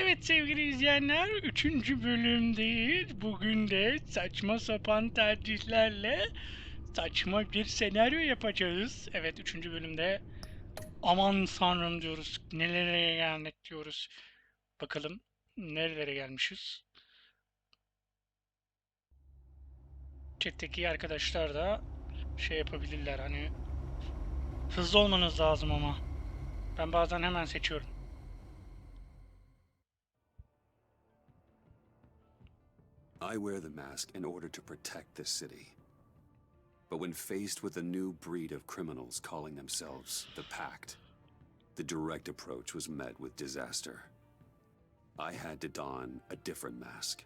Evet sevgili izleyenler, üçüncü bölümdeyiz. Bugün de saçma sapan tercihlerle saçma bir senaryo yapacağız. Evet, üçüncü bölümde aman tanrım diyoruz, nelere geldik diyoruz. Bakalım nerelere gelmişiz. Chat'teki arkadaşlar da şey yapabilirler, hani hızlı olmanız lazım ama. Ben bazen hemen seçiyorum. I wear the mask in order to protect the city. But when faced with a new breed of criminals calling themselves the Pact, the direct approach was met with disaster. I had to don a different mask.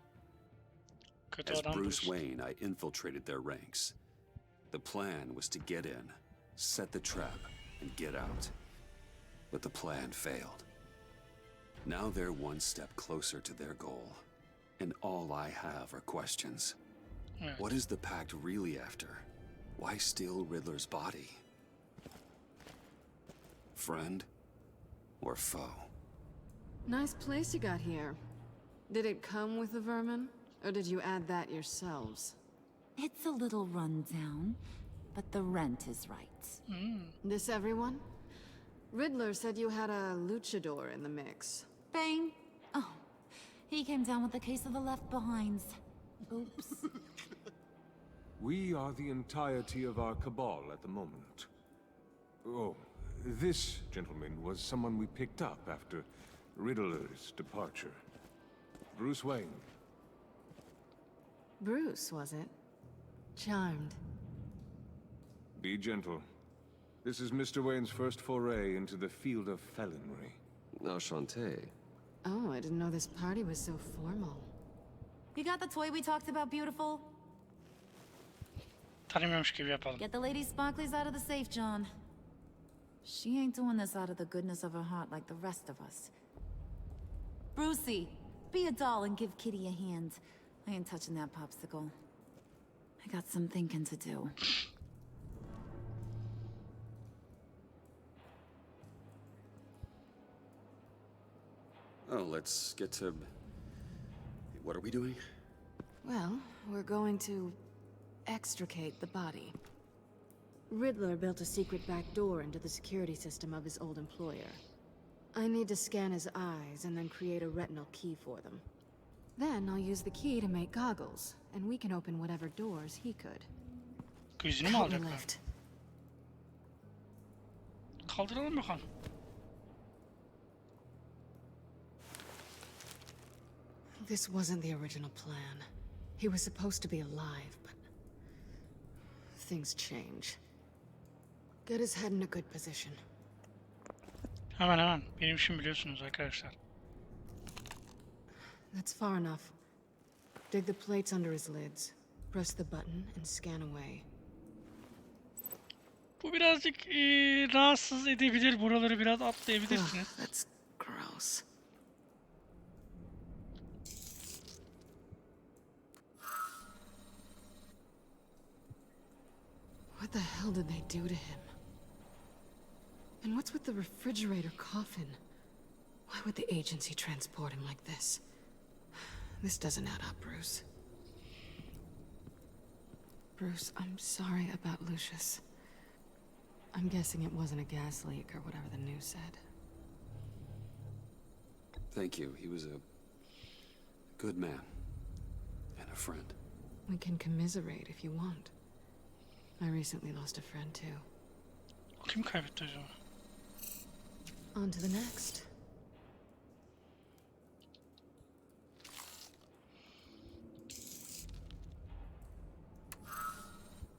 Kötü As adam Bruce Bruce. Wayne, I infiltrated their ranks. The plan was to get in, set the trap, and get out. But the plan failed. Now they're one step closer to their goal. And all I have are questions. Evet. What is the Pact really after? Why steal Riddler's body? Friend or foe? Nice place you got here. Did it come with the vermin? Or did you add that yourselves? It's a little run down, but the rent is right. This everyone? Riddler said you had a luchador in the mix. Bane? Oh, he came down with a case of the left behinds. Oops. We are the entirety of our cabal at the moment. Oh, this gentleman was someone we picked up after Riddler's departure. Bruce Wayne. Bruce, was it? Charmed. Be gentle. This is Mr. Wayne's first foray into the field of felonry. Enchanté. Oh, I didn't know this party was so formal. You got the toy we talked about, beautiful? Tanımıyormuş gibi yapalım. Get the lady sparklies out of the safe, John. She ain't doing this out of the goodness of her heart like the rest of us. Brucey, be a doll and give Kitty a hand. I ain't touching that popsicle. I got some thinking to do. Oh, let's get to... What are we doing? Well, we're going to extricate the body. Riddler built a secret back door into the security system of his old employer. I need to scan his eyes and then create a retinal key for them. Then I'll use the key to make goggles, and we can open whatever doors he could. Gözünü mü Help me alacaklar? lift. Kaldıralım bakalım. This wasn't the original plan. He was supposed to be alive, but things change. Get his head in a good position. Hemen. Benim işim biliyorsunuz arkadaşlar. That's far enough. Dig the plates under his lids. Press the button and scan away. Bu birazcık rahatsız edebilir. Buraları biraz Ugh, atlayabilirsiniz. that's gross. What the hell did they do to him? And what's with the refrigerator coffin? Why would the agency transport him like this? This doesn't add up, Bruce. Bruce, I'm sorry about Lucius. I'm guessing it wasn't a gas leak or whatever the news said. Thank you. He was a good man. And a friend. We can commiserate if you want. I recently lost a friend too. Kim kaybetti acaba? On to the next.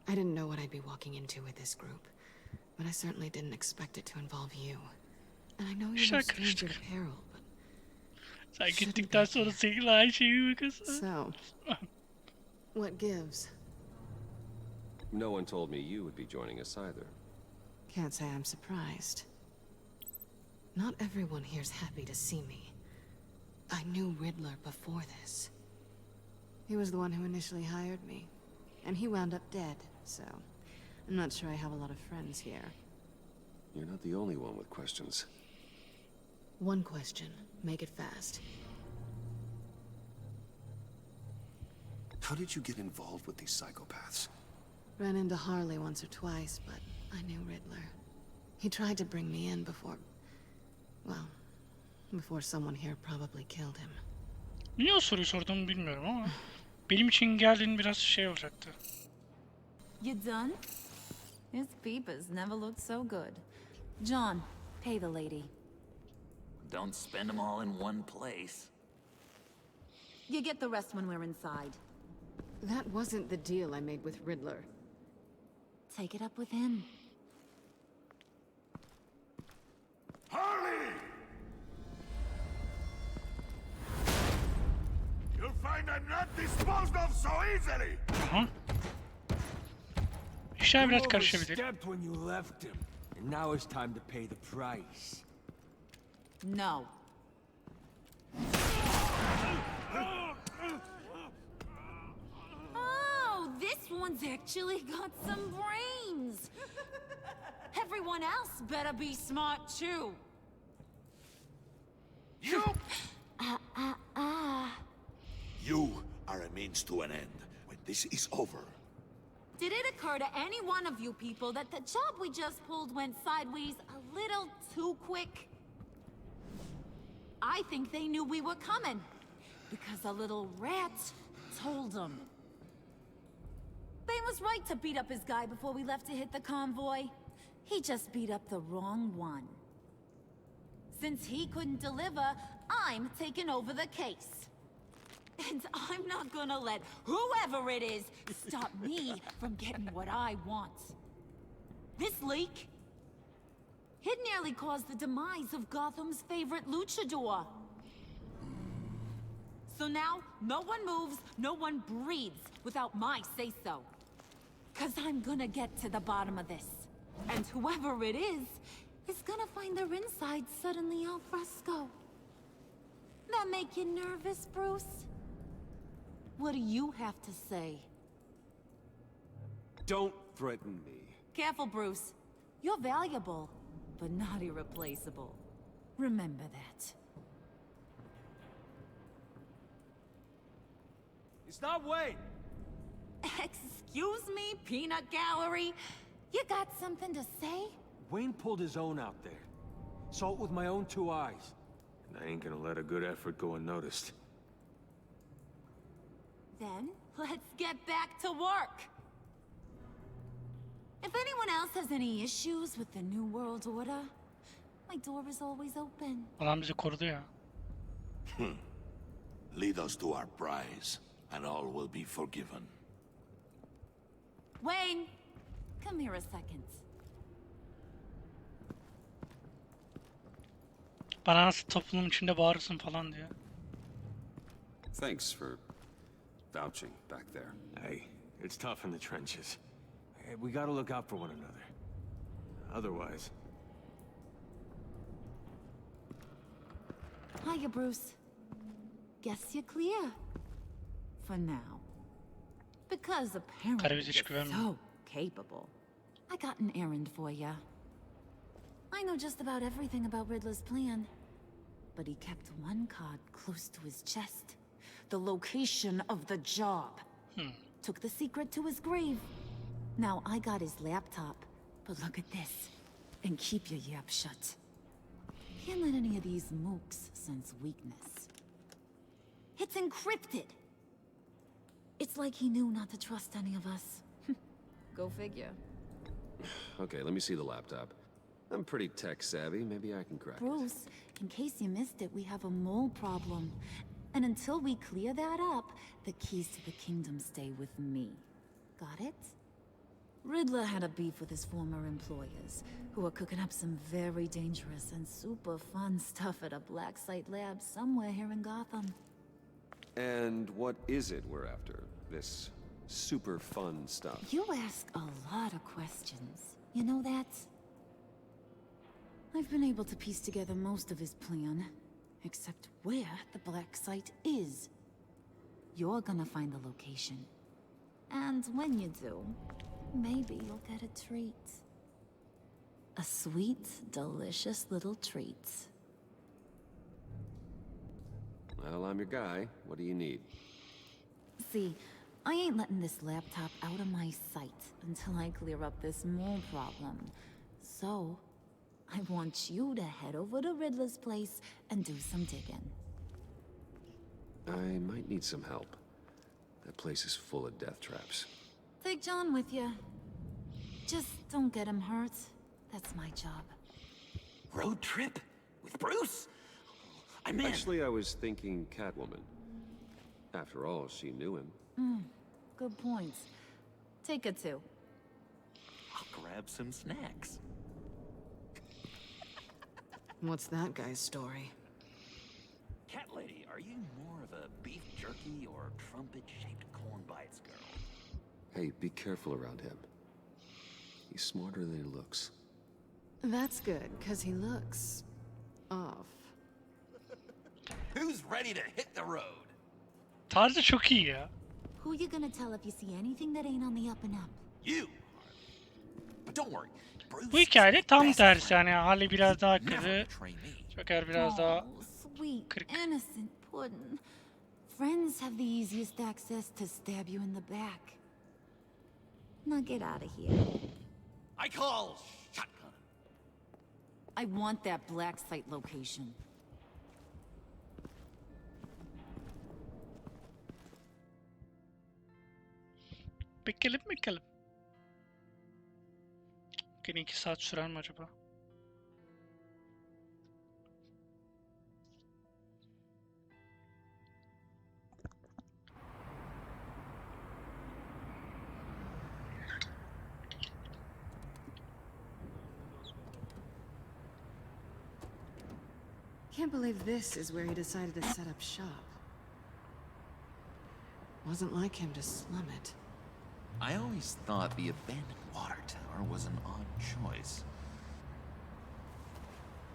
I didn't know what I'd be walking into with this group, but I certainly didn't expect it to involve you. And I know you're no stranger to peril, but... Sen gittikten sonra sevgili Ayşe'yi kızı. So, what gives? No one told me you would be joining us either. Can't say I'm surprised. Not everyone here's happy to see me. I knew Riddler before this. He was the one who initially hired me, and he wound up dead, so I'm not sure I have a lot of friends here. You're not the only one with questions. One question. Make it fast. How did you get involved with these psychopaths? Ran into Harley once or twice, but I knew Riddler. He tried to bring me in before... Well, before someone here probably killed him. Niye o soruyu sorduğumu bilmiyorum ama benim için geldiğin biraz şey olacaktı. You done? His peepers never looked so good. John, pay the lady. Don't spend them all in one place. You get the rest when we're inside. That wasn't the deal I made with Riddler. Take it up with him. Harley! You'll find I'm not disposed of so easily! Aha. İşler biraz karışabilir. Overstepped when you left him, and now it's time to pay the price. No. Oh, this one's actually got some brains. Everyone else better be smart too. You! You are a means to an end. When this is over, Did it occur to any one of you people that the job we just pulled went sideways a little too quick? I think they knew we were coming, because a little rat told them. They was right to beat up his guy before we left to hit the convoy. He just beat up the wrong one. Since he couldn't deliver, I'm taking over the case. And I'm not gonna let whoever it is stop me from getting what I want. This leak, it nearly caused the demise of Gotham's favorite luchador. So now, no one moves, no one breathes without my say-so. 'Cause I'm gonna get to the bottom of this. And whoever it is gonna find their inside suddenly al fresco. That make you nervous, Bruce? What do you have to say? Don't threaten me. Careful, Bruce. You're valuable, but not irreplaceable. Remember that. Stop waiting! Excuse me, peanut gallery? You got something to say? Wayne pulled his own out there. Saw it with my own two eyes. And I ain't gonna let a good effort go unnoticed. Then, let's get back to work. If anyone else has any issues with the New World Order, my door is always open. Adam bizi korudu ya. lead us to our prize, and all will be forgiven. Wayne, come here a second. Bana nasıl toplum içinde bağırırsın falan diyor. Thanks for vouching back there. Hey, it's tough in the trenches. Hey, we gotta look out for one another. Otherwise... Hiya, Bruce. Guess you're clear. For now. Because apparently Karı bize hiç you're güvenmiyor. so capable. I got an errand for you. I know just about everything about Riddler's plan. But he kept one card close to his chest. The location of the job. Took the secret to his grave. Now I got his laptop. But look at this. And keep your yap shut. Can't let any of these mooks sense weakness. It's encrypted. It's like he knew not to trust any of us. Go figure. Okay, let me see the laptop. I'm pretty tech savvy. Maybe I can crack it. Bruce, in case you missed it, we have a mole problem. And until we clear that up, the keys to the kingdom stay with me. Got it? Riddler had a beef with his former employers, who were cooking up some very dangerous and super fun stuff at a black site lab somewhere here in Gotham. And what is it we're after? This super fun stuff? You ask a lot of questions. You know that? I've been able to piece together most of his plan, except where the black site is. You're gonna find the location. And when you do, maybe you'll get a treat. A sweet, delicious little treat. Well, I'm your guy. What do you need? See, I ain't letting this laptop out of my sight until I clear up this mole problem. So, I want you to head over to Riddler's place and do some digging. I might need some help. That place is full of death traps. Take John with you. Just don't get him hurt. That's my job. Road trip? With Bruce? I'm in. Actually, I was thinking Catwoman. After all, she knew him. Good point. Take it too. I'll grab some snacks. What's that guy's story? Cat lady, are you more of a beef jerky or trumpet-shaped corn bites girl? Hey, be careful around him. He's smarter than he looks. That's good, because he looks... off. Who's ready to hit the road? Tarzı çok iyi ya. Who you gonna tell if you see anything that ain't on the up and up? You. But don't worry. Bruce Bu hikayede tam best tersi friend. yani Harley biraz daha Never katı, betray me. Joker biraz daha Oh, sweet, kırık. innocent puddin'. Friends have the easiest access to stab you in the back. Now get out of here. I call shotgun. I want that black site location. Bakalım. Gene 2 saat sürer mi acaba? Can't believe this is where he decided to set up shop. Wasn't like him to slum it. I always thought the abandoned water tower was an odd choice.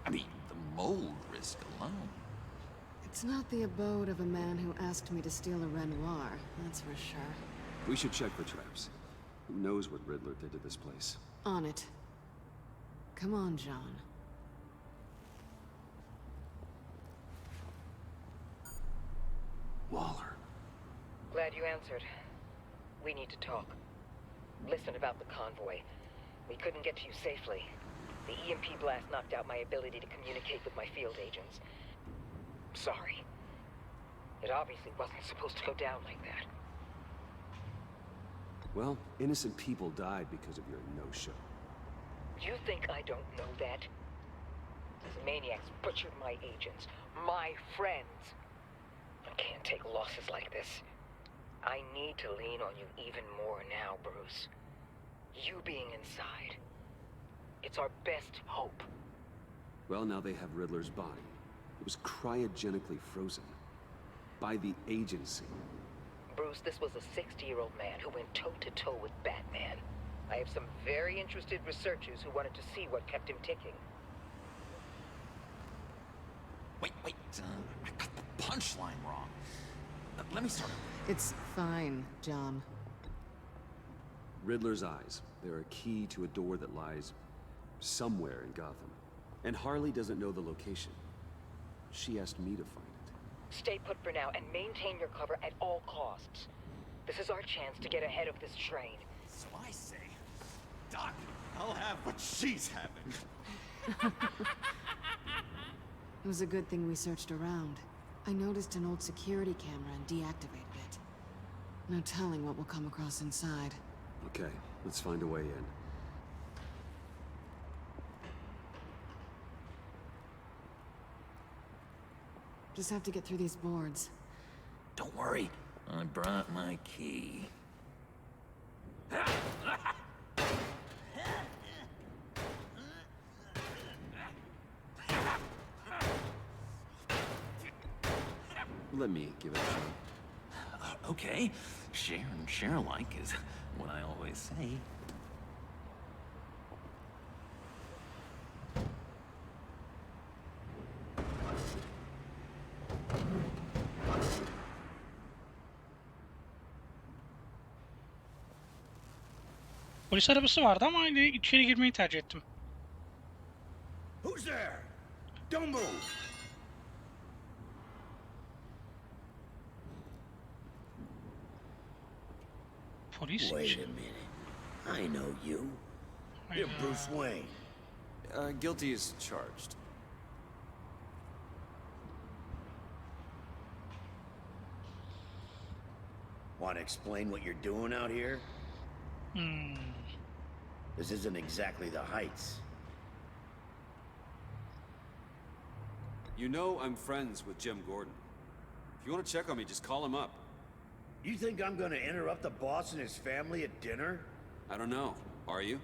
I mean, the mold risk alone. It's not the abode of a man who asked me to steal a Renoir, that's for sure. We should check for traps. Who knows what Riddler did to this place? On it. Come on, John. Waller. Glad you answered. We need to talk. Listen about the convoy. We couldn't get to you safely. The EMP blast knocked out my ability to communicate with my field agents. Sorry. It obviously wasn't supposed to go down like that. Well, innocent people died because of your no-show. You think I don't know that? These maniacs butchered my agents, my friends. I can't take losses like this. I need to lean on you even more now, Bruce. You being inside. It's our best hope. Well, now they have Riddler's body. It was cryogenically frozen. By the agency. Bruce, this was a 60-year-old man who went toe-to-toe with Batman. I have some very interested researchers who wanted to see what kept him ticking. Wait. I got the punchline wrong. Let me start. It's fine, John. Riddler's eyes. They're a key to a door that lies somewhere in Gotham. And Harley doesn't know the location. She asked me to find it. Stay put for now and maintain your cover at all costs. This is our chance to get ahead of this train. So I say, Doc, I'll have what she's having. It was a good thing we searched around. I noticed an old security camera and deactivated it. No telling what we'll come across inside. Okay, let's find a way in. Just have to get through these boards. Don't worry, I brought my key. Let me give it a shot. Okay, share and share alike is what I always say. Polis arabası vardı ama içeri girmeyi tercih ettim. Who's there? Don't move! Polis. Wait a minute. I know you. You're Bruce Wayne. Guilty as charged. Want to explain what you're doing out here? This isn't exactly the Heights. You know I'm friends with Jim Gordon. If you want to check on me, just call him up. You think I'm gonna interrupt the boss and his family at dinner? I don't know. Are you?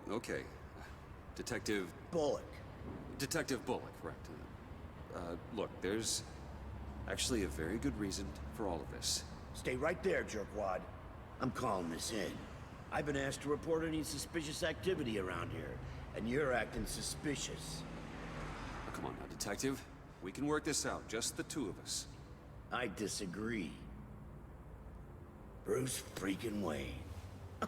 Okay. Detective... Bullock. Detective Bullock, correct. Look, there's actually a very good reason for all of this. Stay right there, jerkwad. I'm calling this in. I've been asked to report any suspicious activity around here, and you're acting suspicious. Oh, come on now, Detective. We can work this out, just the two of us. I disagree. Bruce freaking Wayne.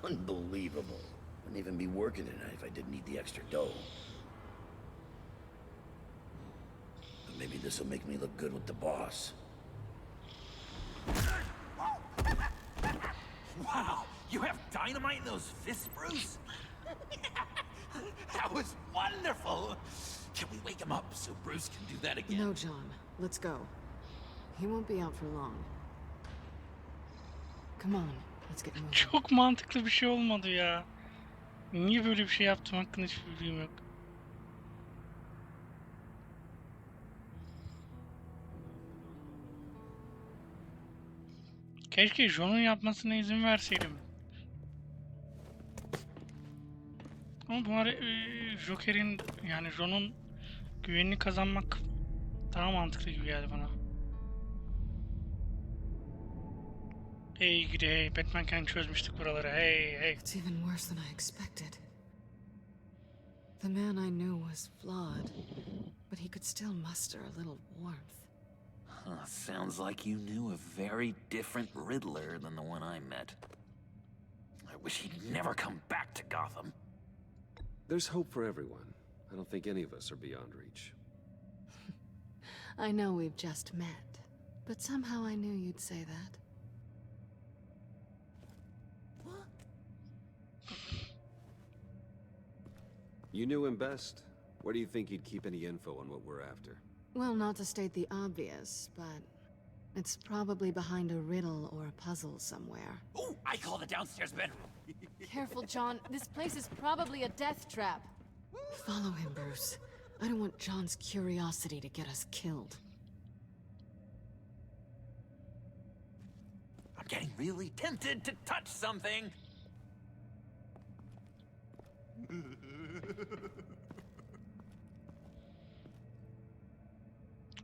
Unbelievable. Wouldn't even be working tonight if I didn't need the extra dough. But maybe this'll make me look good with the boss. Wow, you have dynamite in those fists, Bruce? That was wonderful! Can we wake him up so Bruce can do that again? No, John. Let's go. He won't be out for long. Come on, let's get moving. Çok mantıklı bir şey olmadı ya. Niye böyle bir şey yaptım hakkında hiçbir bilgim yok. Keşke John'un yapmasına izin verseydim. Ama bu ara Joker'in yani John'un güvenini kazanmak daha mantıklı gibi geldi bana. Hey gidi hey, Batman'ken çözmüştük buraları, hey hey. It's even worse than I expected. The man I knew was flawed, but he could still muster a little warmth. Sounds like you knew a very different Riddler than the one I met. I wish he'd never come back to Gotham. There's hope for everyone. I don't think any of us are beyond reach. I know we've just met, but somehow I knew you'd say that. You knew him best. Where do you think he'd keep any info on what we're after? Well, not to state the obvious, but it's probably behind a riddle or a puzzle somewhere. Ooh, I call the downstairs bedroom. Careful, John. This place is probably a death trap. Follow him, Bruce. I don't want John's curiosity to get us killed. I'm getting really tempted to touch something.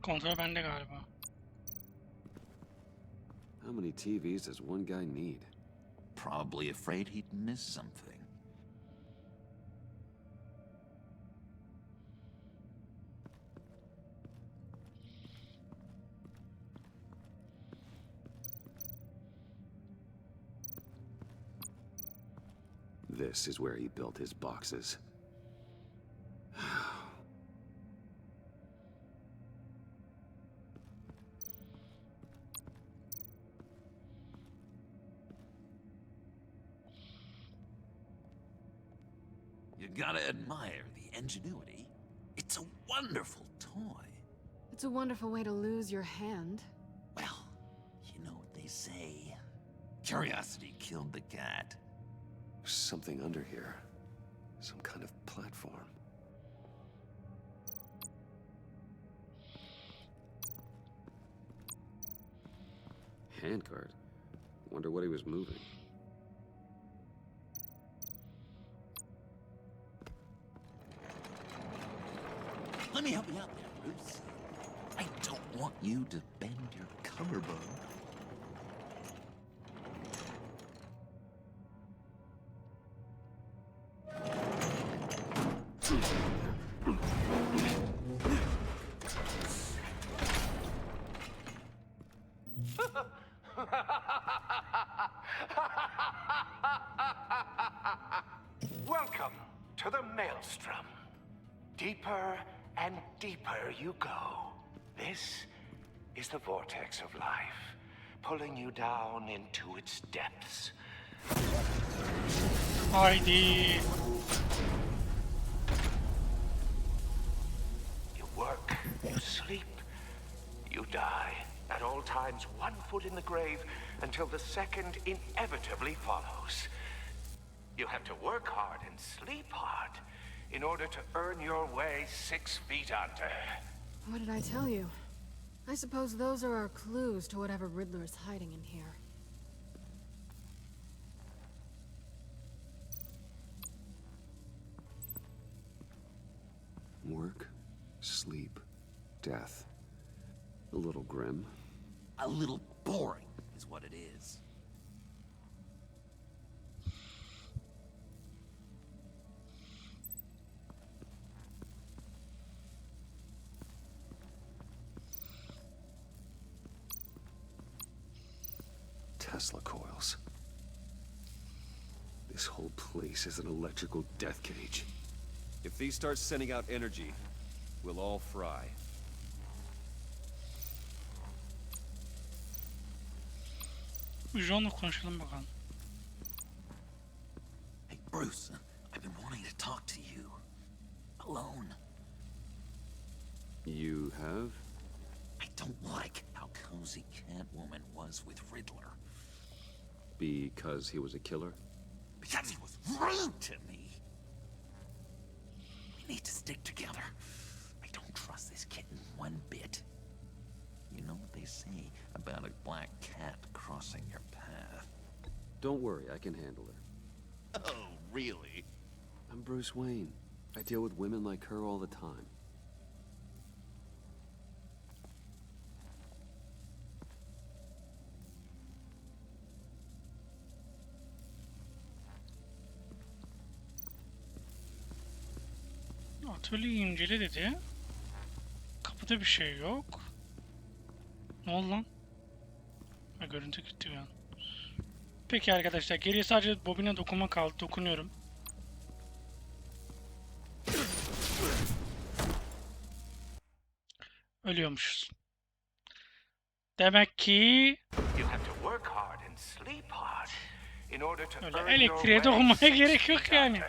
Kontrol bende galiba. How many TVs does one guy need? Probably afraid he'd miss something. This is where he built his boxes. You gotta admire the ingenuity. It's a wonderful toy. It's a wonderful way to lose your hand. Well, you know what they say. Curiosity killed the cat. There's something under here. Some kind of platform. Handcart. Wonder what he was moving. Let me help you out there, Bruce. I don't want you to bend your collarbone. Welcome to the Maelstrom. Deeper and deeper you go. This is the vortex of life. pulling you down into its depths. Haydi. You work, you sleep, you die. At all times, one foot in the grave until the second inevitably follows. You have to work hard and sleep hard in order to earn your way 6 feet under. What did I tell you? I suppose those are our clues to whatever Riddler is hiding in here. Work, sleep, death. A little grim. A little boring is what it is. Tesla coils. This whole place is an electrical death cage. If these start sending out energy, we'll all fry. John'la konuşalım bakalım. Hey, Bruce, I've been wanting to talk to you. Alone. You have? I don't like how cozy Catwoman was with Riddler. Because he was a killer? Because he was rude to me. We need to stick together. I don't trust this kitten one bit. You know what they say about a black cat crossing your path? Don't worry, I can handle her. Oh, really? I'm Bruce Wayne. I deal with women like her all the time. Atölyeyi incele dedi. Kapıda bir şey yok. Ne oldu lan? Ha, görüntü gitti bir an. Peki arkadaşlar, geriye sadece bobine dokunma kaldı. Dokunuyorum. Ölüyormuşuz. Demek ki öyle elektriğe dokunmaya gerek yok yani.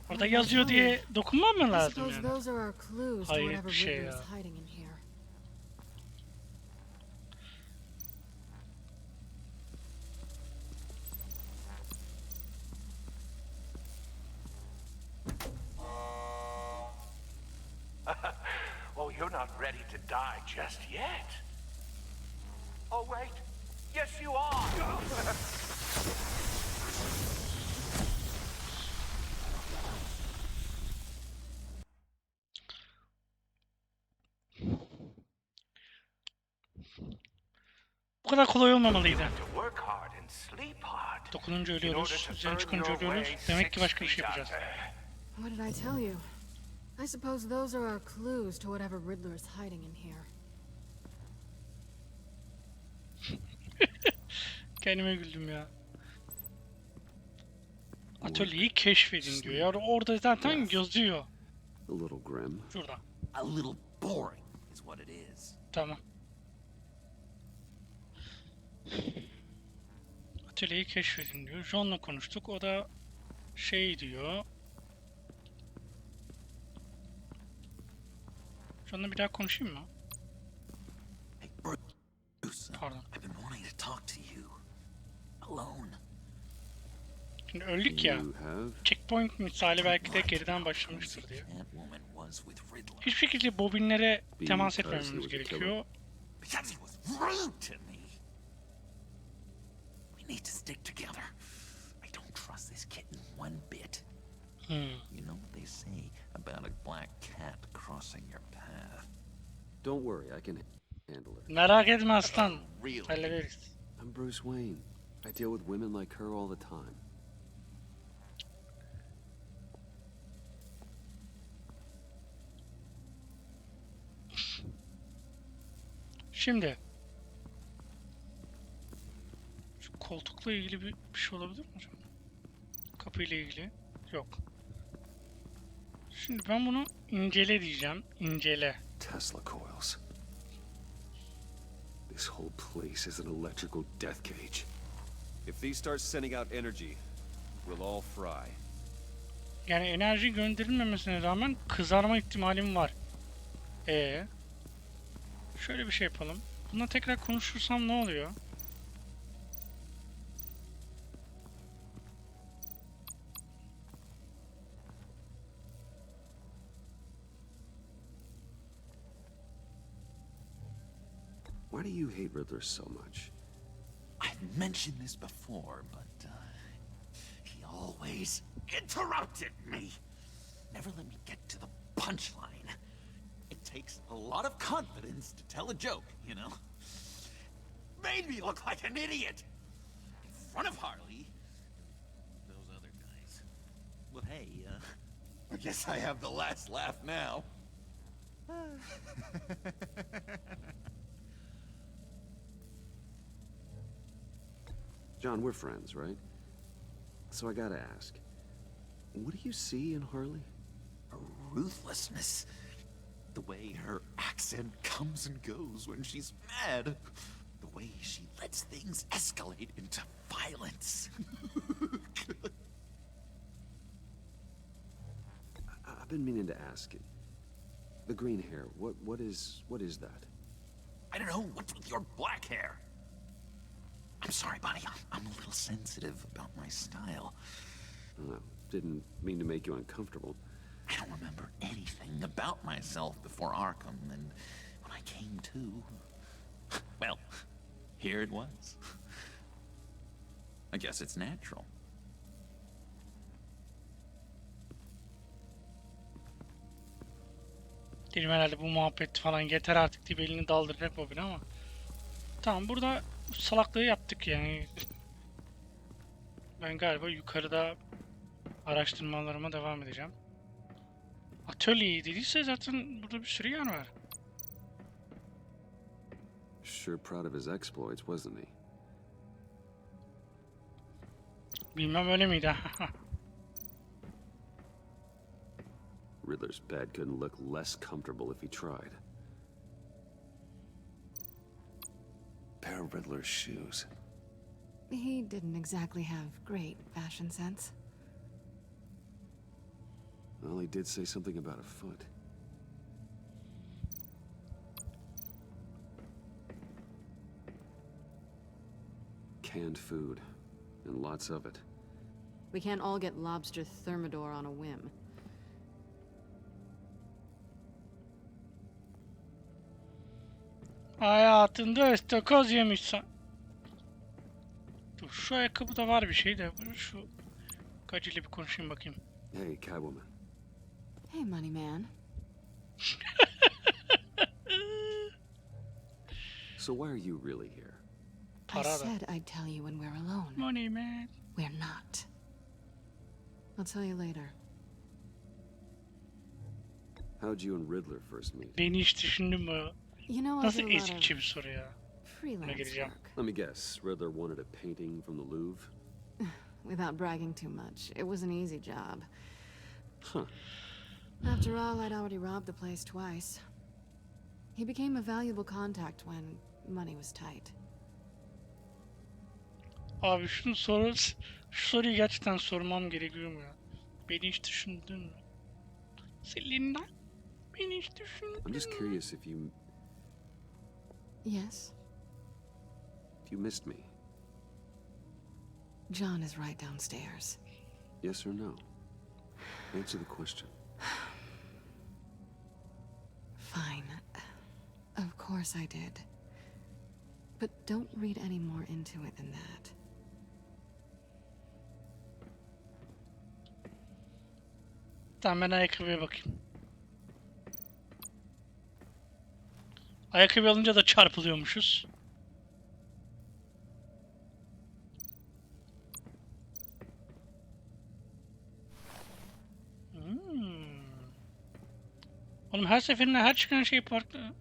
Orada yazıyor diye dokunmam mı lazım yani? Hayır bir şey ya. Oh, you're not ready to die just yet. Oh, wait. Yes, you are. Bu kadar kolay olmamalıydı. Dokununca ölüyoruz, üzerine çıkınca ölüyoruz. Demek ki başka bir şey yapacağız. What did I tell you? I suppose those are our clues to whatever Riddler is hiding in here. Kendime güldüm ya. Atölyeyi keşfedin diyor. Ya orada zaten yazıyor. A little grim. Şurada. A little boring is what it is. Tamam. Atölyeyi keşfedin diyor. John'la konuştuk. O da şey diyor. John'la bir daha konuşayım mı? Hey, Bruce. Pardon. I've been wanting to talk to you. Alone. Şimdi öldük ya. Checkpoint misali belki de geriden başlamıştır diye. Hiçbir şekilde bobinlere temas etmememiz gerekiyor. We need to stick together. I don't trust this kitten one bit. You know what they say about a black cat crossing your path? Don't worry, I can handle her. Merak etme aslan. Hallederiz. I'm Bruce Wayne. I deal with women like her all the time. Şimdi şu koltukla ilgili bir şey olabilir mi hocam? Kapıyla ilgili. Yok. Şimdi ben bunu incele diyeceğim. İncele. Tesla coils. This This whole place is an electrical death cage. If these start sending out energy, we'll all fry. Yani enerji gönderilmemesine rağmen kızarma ihtimalim var. Şöyle bir şey yapalım. Bununla tekrar konuşursam ne oluyor? Why do you hate Riddler so much? I've mentioned this before, but he always interrupted me. Never let me get to the punchline. It takes a lot of confidence to tell a joke, you know? Made me look like an idiot in front of Harley and those other guys. But hey, I guess I have the last laugh now. John, we're friends, right? So I gotta ask, what do you see in Harley? Her ruthlessness. The way her accent comes and goes when she's mad. The way she lets things escalate into violence. I've been meaning to ask it. The green hair, what is that? I don't know, what's with your black hair? I'm sorry, buddy, I'm a little sensitive about my style. Didn't mean to make you uncomfortable. I don't remember anything about myself before Arkham, and when I came to, well, here it was. I guess it's natural. Dedim herhalde bu muhabbet falan yeter artık diye elini daldıracak Bobin ama. Tamam, burada salaklığı yaptık yani. Ben galiba yukarıda araştırmalarıma devam edeceğim. Atölye dediyse zaten burada bir sürü yer var. Sure proud of his exploits, wasn't he? Bilmem öyle miydi? Riddler's bed couldn't look less comfortable if he tried. Pair of Riddler's shoes. He didn't exactly have great fashion sense. Well, he did say something about a foot. Canned food, and lots of it. We can't all get lobster thermidor on a whim. Hayatında ıstakoz yemişsen. Dur, şu ayakkabıda var bir şey de. Şu gacıyla bir konuşayım bakayım. Hey, Catwoman. Hey, money man. So why are you really here? I said I'd tell you when we're alone. Money man. We're not. I'll tell you later. How'd you and Riddler first meet? Beni hiç düşündün mü? You know, I Nasıl do a lot ezikçi of bir soru ya. freelance gireceğim. work. Let me guess, Riddler wanted a painting from the Louvre? Without bragging too much, it was an easy job. Huh. After all, I'd already robbed the place twice. He became a valuable contact when money was tight. Abi şu soruyu gerçekten sormam gerekiyor mu ya? Beni hiç düşündün mü? Selina, beni hiç düşündün I'm just curious if you Yes? missed me. John is right downstairs. Yes or no? Answer the question. Fine. Of course I did. But don't read any more into it than that. Tamam, ben ayakkabıya bakayım. Ayakkabı alınca da çarpılıyormuşuz. Oğlum her seferinde her çıkan şey farklı.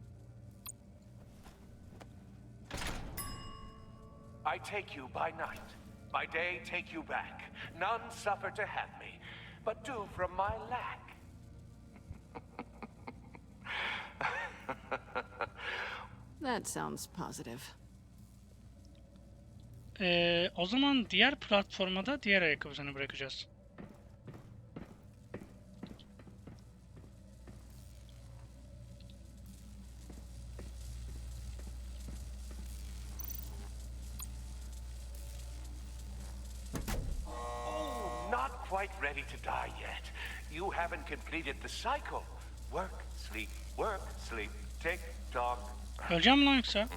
I take you by night. By day, take you back. None suffer to have me, but do from my lack. That sounds positive. O zaman diğer platforma da diğer ayakkabısını bırakacağız. Not quite ready to die yet. You haven't completed the cycle. Work, sleep, tick, tock. Öleceğim lan yoksa?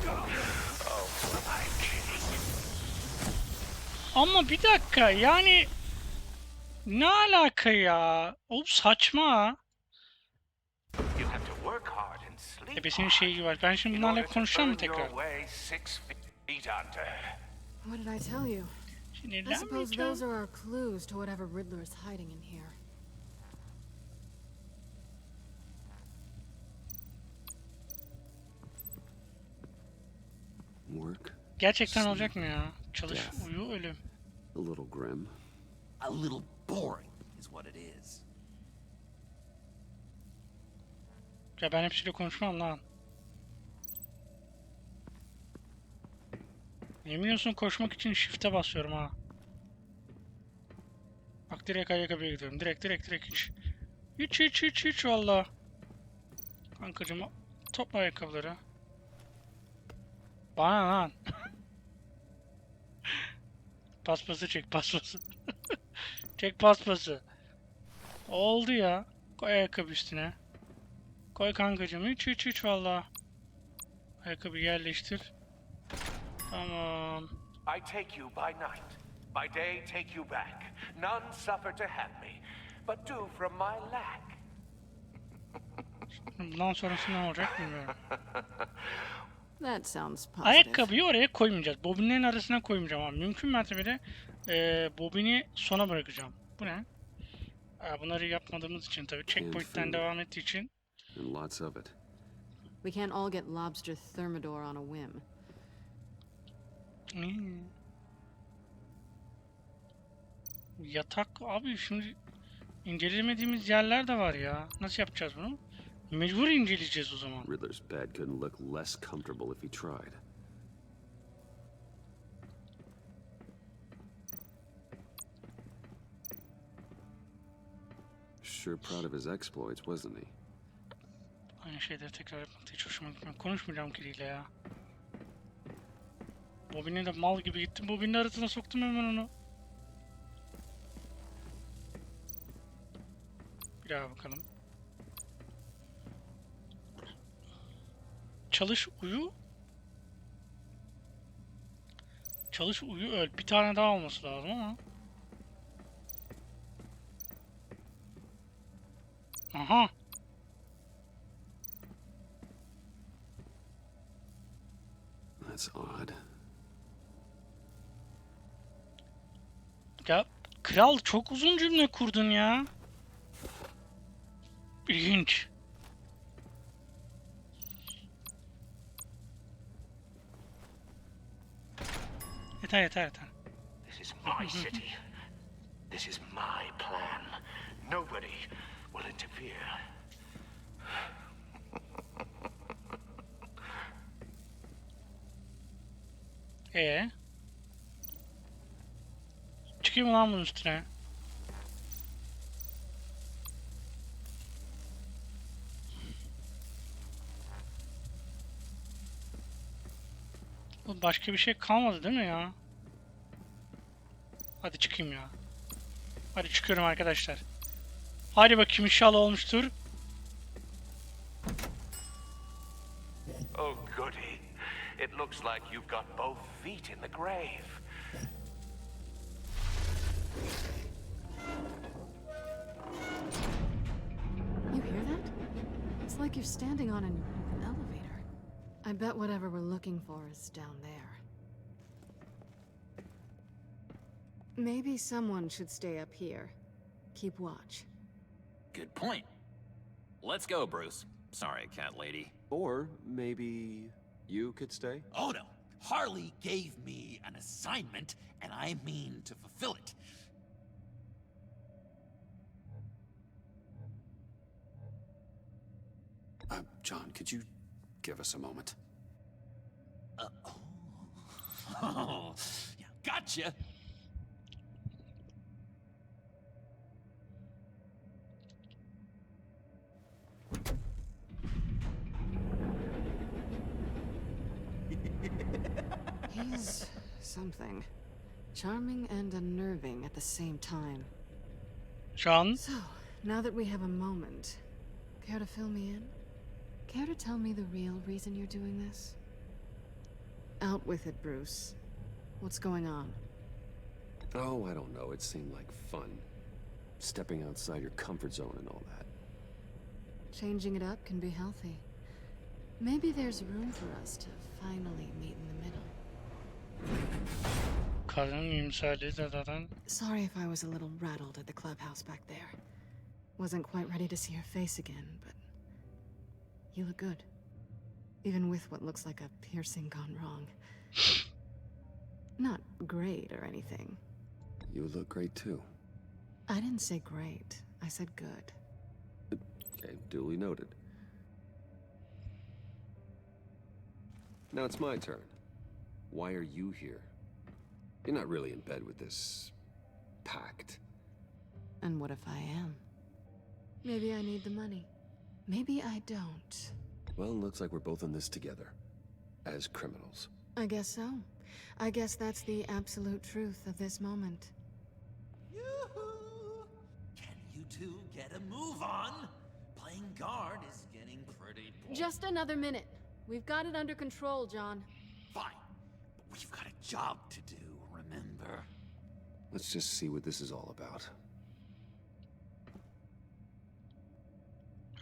Oh, my Kirik. Ama bir dakika yani ne alaka ya? Oğlum saçma. You have to work hard and sleep Ebesinin şeyi var. Ben şimdi in bunlarla order to konuşacağım mı earn your tekrar? way 6 feet under. What did I tell you? I suppose Sinirlenmeyeceğim. those are our clues to whatever Riddler is hiding in here. Work, Gerçekten olacak mı ya? Çalış, Death. uyu, ölüm. a little grim. A little boring is what it is. Ya ben hepsiyle konuşmam lan. Yemin olsun koşmak için shift'e basıyorum ha. Bak direkt ayakkabıya gidiyorum. Direkt hiç valla. Kankacığım topla ayakkabıları. Bana lan. Paspası çek paspası. Çek paspası. Oldu ya. Koy ayakkabı üstüne. Koy kankacığım hiç valla. Ayakkabı yerleştir. Tamam. I take you by night. By day, take you back. None suffer to have me, but do from my lack. Bundan sonrası ne olacak bilmiyorum. That sounds positive. Ayakkabıyı oraya koymayacağız. Bobinlerin arasına koymayacağım ama mümkün mertebede bobini sona bırakacağım. Bu ne? Bunları yapmadığımız için tabii checkpoint'ten devam ettiği için. And lots of it. We can't all get lobster thermidor on a whim. Yatak abi şimdi incelemediğimiz yerler de var ya. Nasıl yapacağız bunu? Mecbur inceleyeceğiz o zaman. Riddler's bed couldn't look less comfortable if he tried. Sure proud of his exploits, wasn't he? Aynı şeyleri tekrar yapmak hiç hoşuma gitmiyor. Konuşmayacağım Kirik'le ya. Bobin'e de mal gibi gittim. Bobin'in arasına soktum hemen onu. Bir daha bakalım. Çalış uyu. Çalış uyu öl. Bir tane daha olması lazım ama. Aha. That's odd. Ya kral çok uzun cümle kurdun ya. İlginç. Yeter. This is my city. This is my plan. Nobody will interfere. Çıkayım lan bunun üstüne. Başka bir şey kalmadı değil mi ya? Hadi çıkayım ya. Hadi çıkıyorum arkadaşlar. Hadi bakayım inşallah olmuştur. Oh, goody. It looks like you've got both feet in the grave. You hear that? It's like you're standing on an elevator. I bet whatever we're looking for is down there. Maybe someone should stay up here. Keep watch. Good point. Let's go, Bruce. Sorry, cat lady. Or maybe you could stay? Oh no. Harley gave me an assignment, and I mean to fulfill it. John, could give us a moment. Oh, yeah, gotcha. He's something. Charming and unnerving at the same time. John? So, now that we have a moment, care to fill me in? Care to tell me the real reason you're doing this? Out with it, Bruce. What's going on? Oh, I don't know. It seemed like fun. Stepping outside your comfort zone and all that. Changing it up can be healthy. Maybe there's room for us to finally meet in the middle. Kadın müsaade zaten. Sorry if I was a little rattled at the clubhouse back there. Wasn't quite ready to see your face again, but you look good. Even with what looks like a piercing gone wrong. Not great or anything. You look great too. I didn't say great. I said good. Okay, duly noted. Now it's my turn. Why are you here? You're not really in bed with this pact. And what if I am? Maybe I need the money. Maybe I don't. Well, looks like we're both in this together. As criminals. I guess so. I guess that's the absolute truth of this moment. Yoo-hoo! Can you two get a move on? Playing guard is getting pretty boring. Just another minute. We've got it under control, John. Fine, but we've got a job to do, remember? Let's just see what this is all about.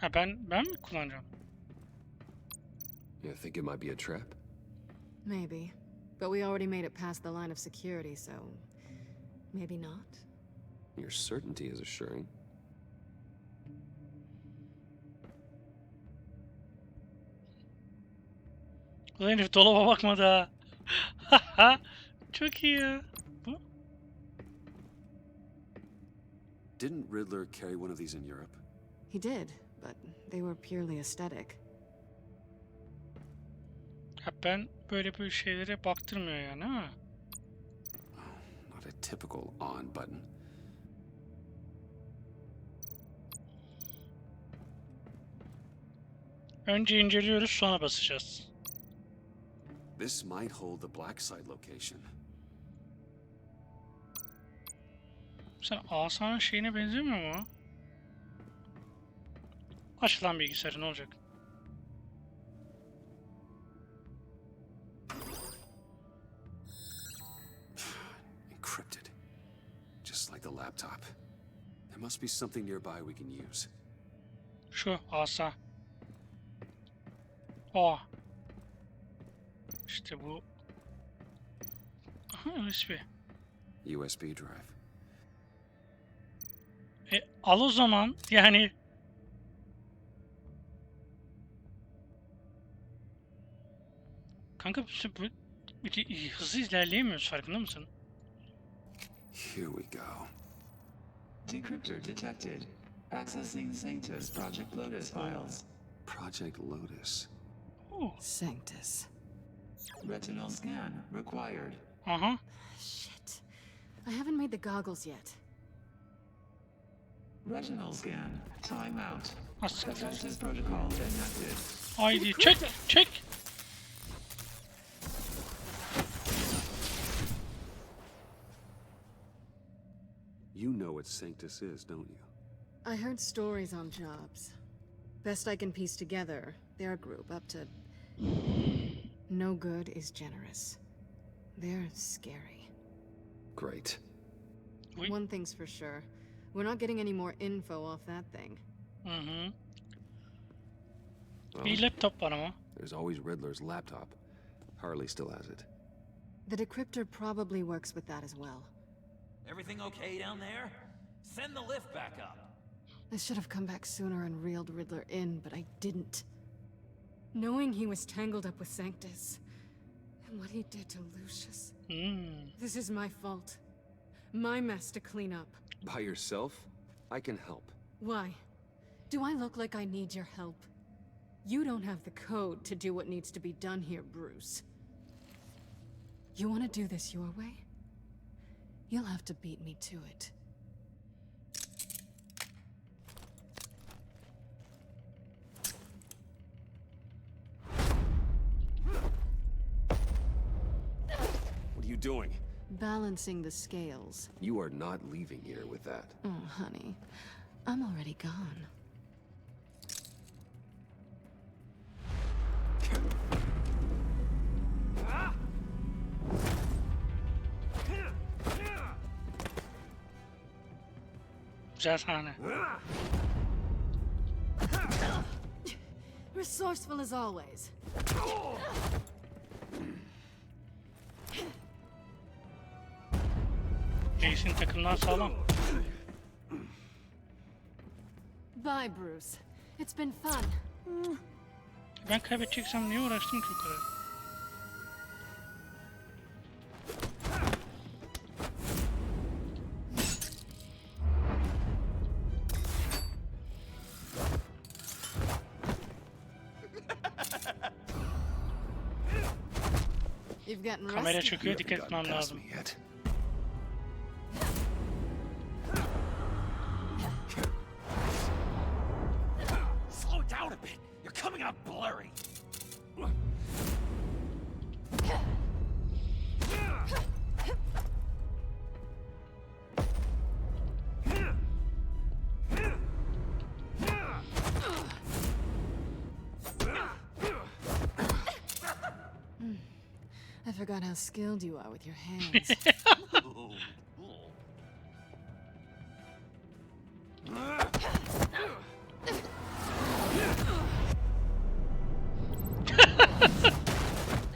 Ha ben mi kullanacağım? You think it might be a trap? Maybe. But we already made it past the line of security, so... maybe not? Your certainty is assuring. Ulan herif dolaba bakmadı ha. Haha. Çok iyi ya. Bu? Didn't Riddler carry one of these in Europe? He did, but they were purely aesthetic. Ha ben böyle şeylere baktırmıyor yani ha. Not a typical on button. Önce inceliyoruz sonra basacağız. This might hold the black site location. Sen asanın şeyine benzemiyor mu? Aç lan bilgisayarı ne olacak? Encrypted. Just like the laptop. There must be something nearby we can use. Şu asa. O. İşte bu. Aha USB. USB drive. Al o zaman yani. Kanka bu hızlı ilerleyemiyoruz farkında mısın? Here we go. Decryptor detected. Accessing Sanctus Project Lotus files. Project Lotus. Ooh. Sanctus. Retinal scan required. Uh-huh. Shit. I haven't made the goggles yet. Retinal scan. Timeout. Nasıl? Defenses protocol enacted. Haydi çek çek. You know what Sanctus is, don't you? I heard stories on jobs. Best I can piece together, their group up to... no good is generous. They're scary. Great. Oui. One thing's for sure. We're not getting any more info off that thing. Hı-hı. Well, Bir laptop var ama. there's always Riddler's laptop. Harley still has it. The decryptor probably works with that as well. Everything okay down there? Send the lift back up. I should have come back sooner and reeled Riddler in, but I didn't. Knowing he was tangled up with Sanctus, and what he did to Lucius. This is my fault. My mess to clean up. By yourself? I can help. Why? Do I look like I need your help? You don't have the code to do what needs to be done here, Bruce. You want to do this your way? You'll have to beat me to it. What are you doing? Balancing the scales. You are not leaving here with that. Oh, honey. I'm already gone. Güzel sahne. Resourceful as always. Jason takımdan sağlam. Bye, Bruce. It's been fun. Ben kaybedeceksem niye uğraştım ki o kadar? You've gotten Kamera rusty. çöküyor, dikkat etmem lazım. Slow down a bit. You're coming out blurry. I forgot how skilled you are with your hands.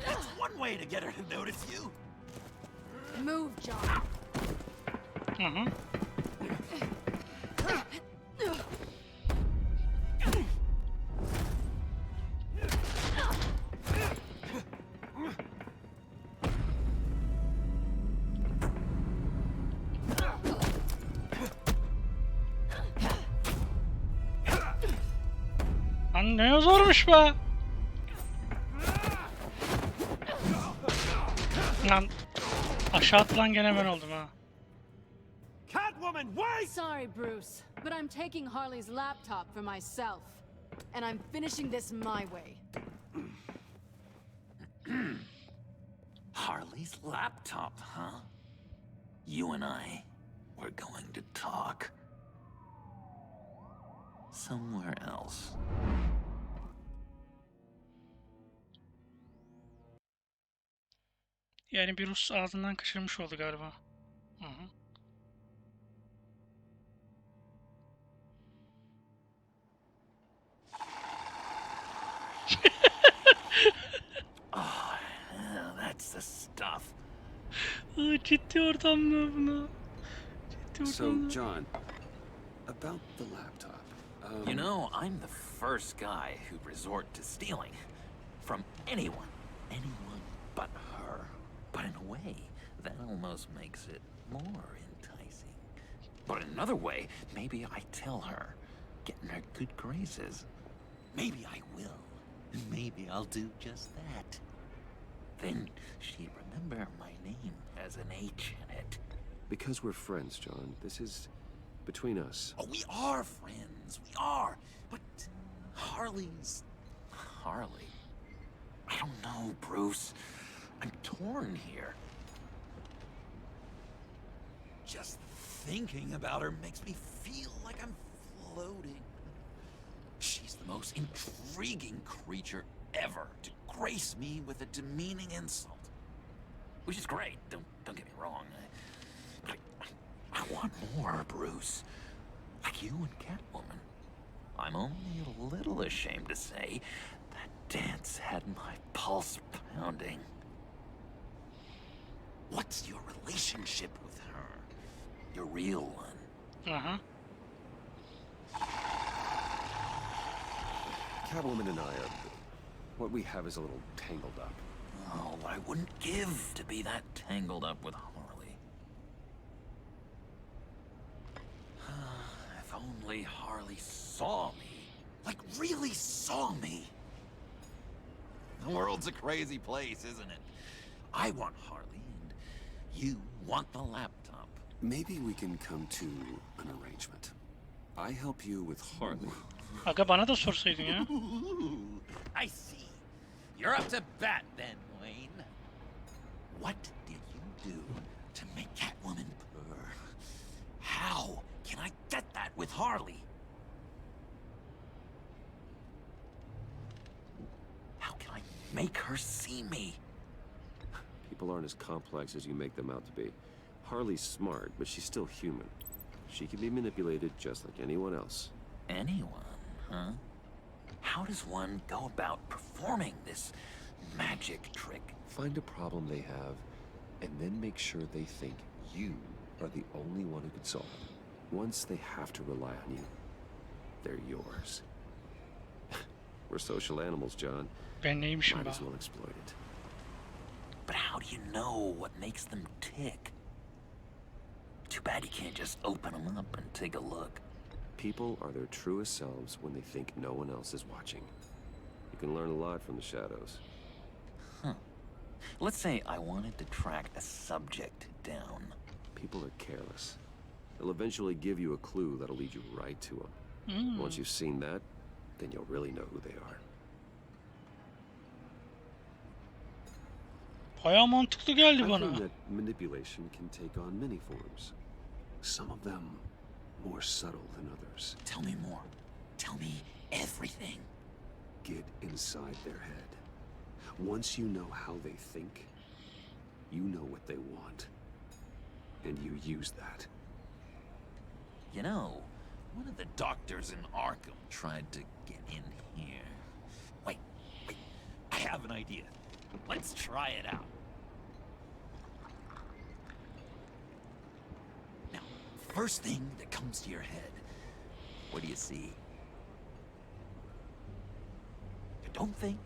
That's one way to get her to notice you. Move, John. Hı. Lan ne zormuş be. Lan aşağı atılan gene ben oldum ha. Catwoman, wait! Sorry, Bruce, but I'm taking Harley's laptop for myself. And I'm finishing this my way. Harley's laptop, huh? You and I, we're going to talk. Somewhere else. Yani bir Rus ağzından kaçırmış oldu galiba. Hı hı. Oh, that's the stuff. Ciddi ortamda buna. Ciddi So, ortamda. John, about the laptop. You know, I'm the first guy who'd resort to stealing. From anyone. Anyone but her. But in a way, that almost makes it more enticing. But in another way, maybe I tell her, get in her good graces. Maybe I will. Maybe I'll do just that. Then she'd remember my name has an H in it. Because we're friends, John. This is between us. Oh, we are friends. We are. But Harley's... Harley? I don't know, Bruce. I'm torn here. Just thinking about her makes me feel like I'm floating. She's the most intriguing creature ever to grace me with a demeaning insult. Which is great, don't get me wrong. But I want more, Bruce. Like you and Catwoman. I'm only a little ashamed to say that dance had my pulse pounding. What's your relationship with her? Your real one? Aha. Catwoman and I are... What we have is a little tangled up. Oh, I wouldn't give to be that tangled up with Harley. If only Harley saw me. Like, really saw me. The world's a crazy place, isn't it? I want Harley, and you want the laptop. Maybe we can come to an arrangement. I help you with Harley. Aga bana da sorsaydın ya. I see. You're up to bat then, Wayne. What did you do to make Catwoman purr? How can I get that with Harley? How can I make her see me? People aren't as complex as you make them out to be. Harley's smart, but she's still human. She can be manipulated just like anyone else. Anyone, huh? How does one go about performing this magic trick? Find a problem they have, and then make sure they think you are the only one who can solve it. Once they have to rely on you, they're yours. We're social animals, John. Ben neymişim Might be? as well exploit it. But how do you know what makes them tick? Too bad you can't just open them up and take a look. People are their truest selves when they think no one else is watching. You can learn a lot from the shadows. Huh. Let's say I wanted to track a subject down. People are careless. They'll eventually give you a clue that'll lead you right to them. Once you've seen that, then you'll really know who they are. Bayağı mantıklı geldi I bana. think that manipulation can take on many forms. Some of them more subtle than others. Tell me more. Tell me everything. Get inside their head. Once you know how they think, you know what they want. And you use that. You know, one of the doctors in Arkham tried to get in here. Wait. I have an idea. Let's try it out. Now, first thing that comes to your head, what do you see? Don't think.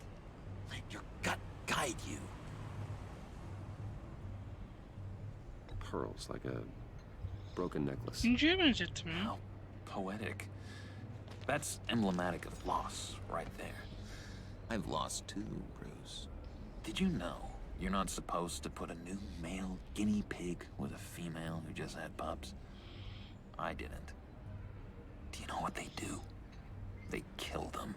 Let your gut guide you. Pearls, like a broken necklace. İnciye benzettim ya. How poetic. That's emblematic of loss, right there. I've lost too, Bruce. Did you know you're not supposed to put a new male guinea pig with a female who just had pups? I didn't. Do you know what they do? They kill them.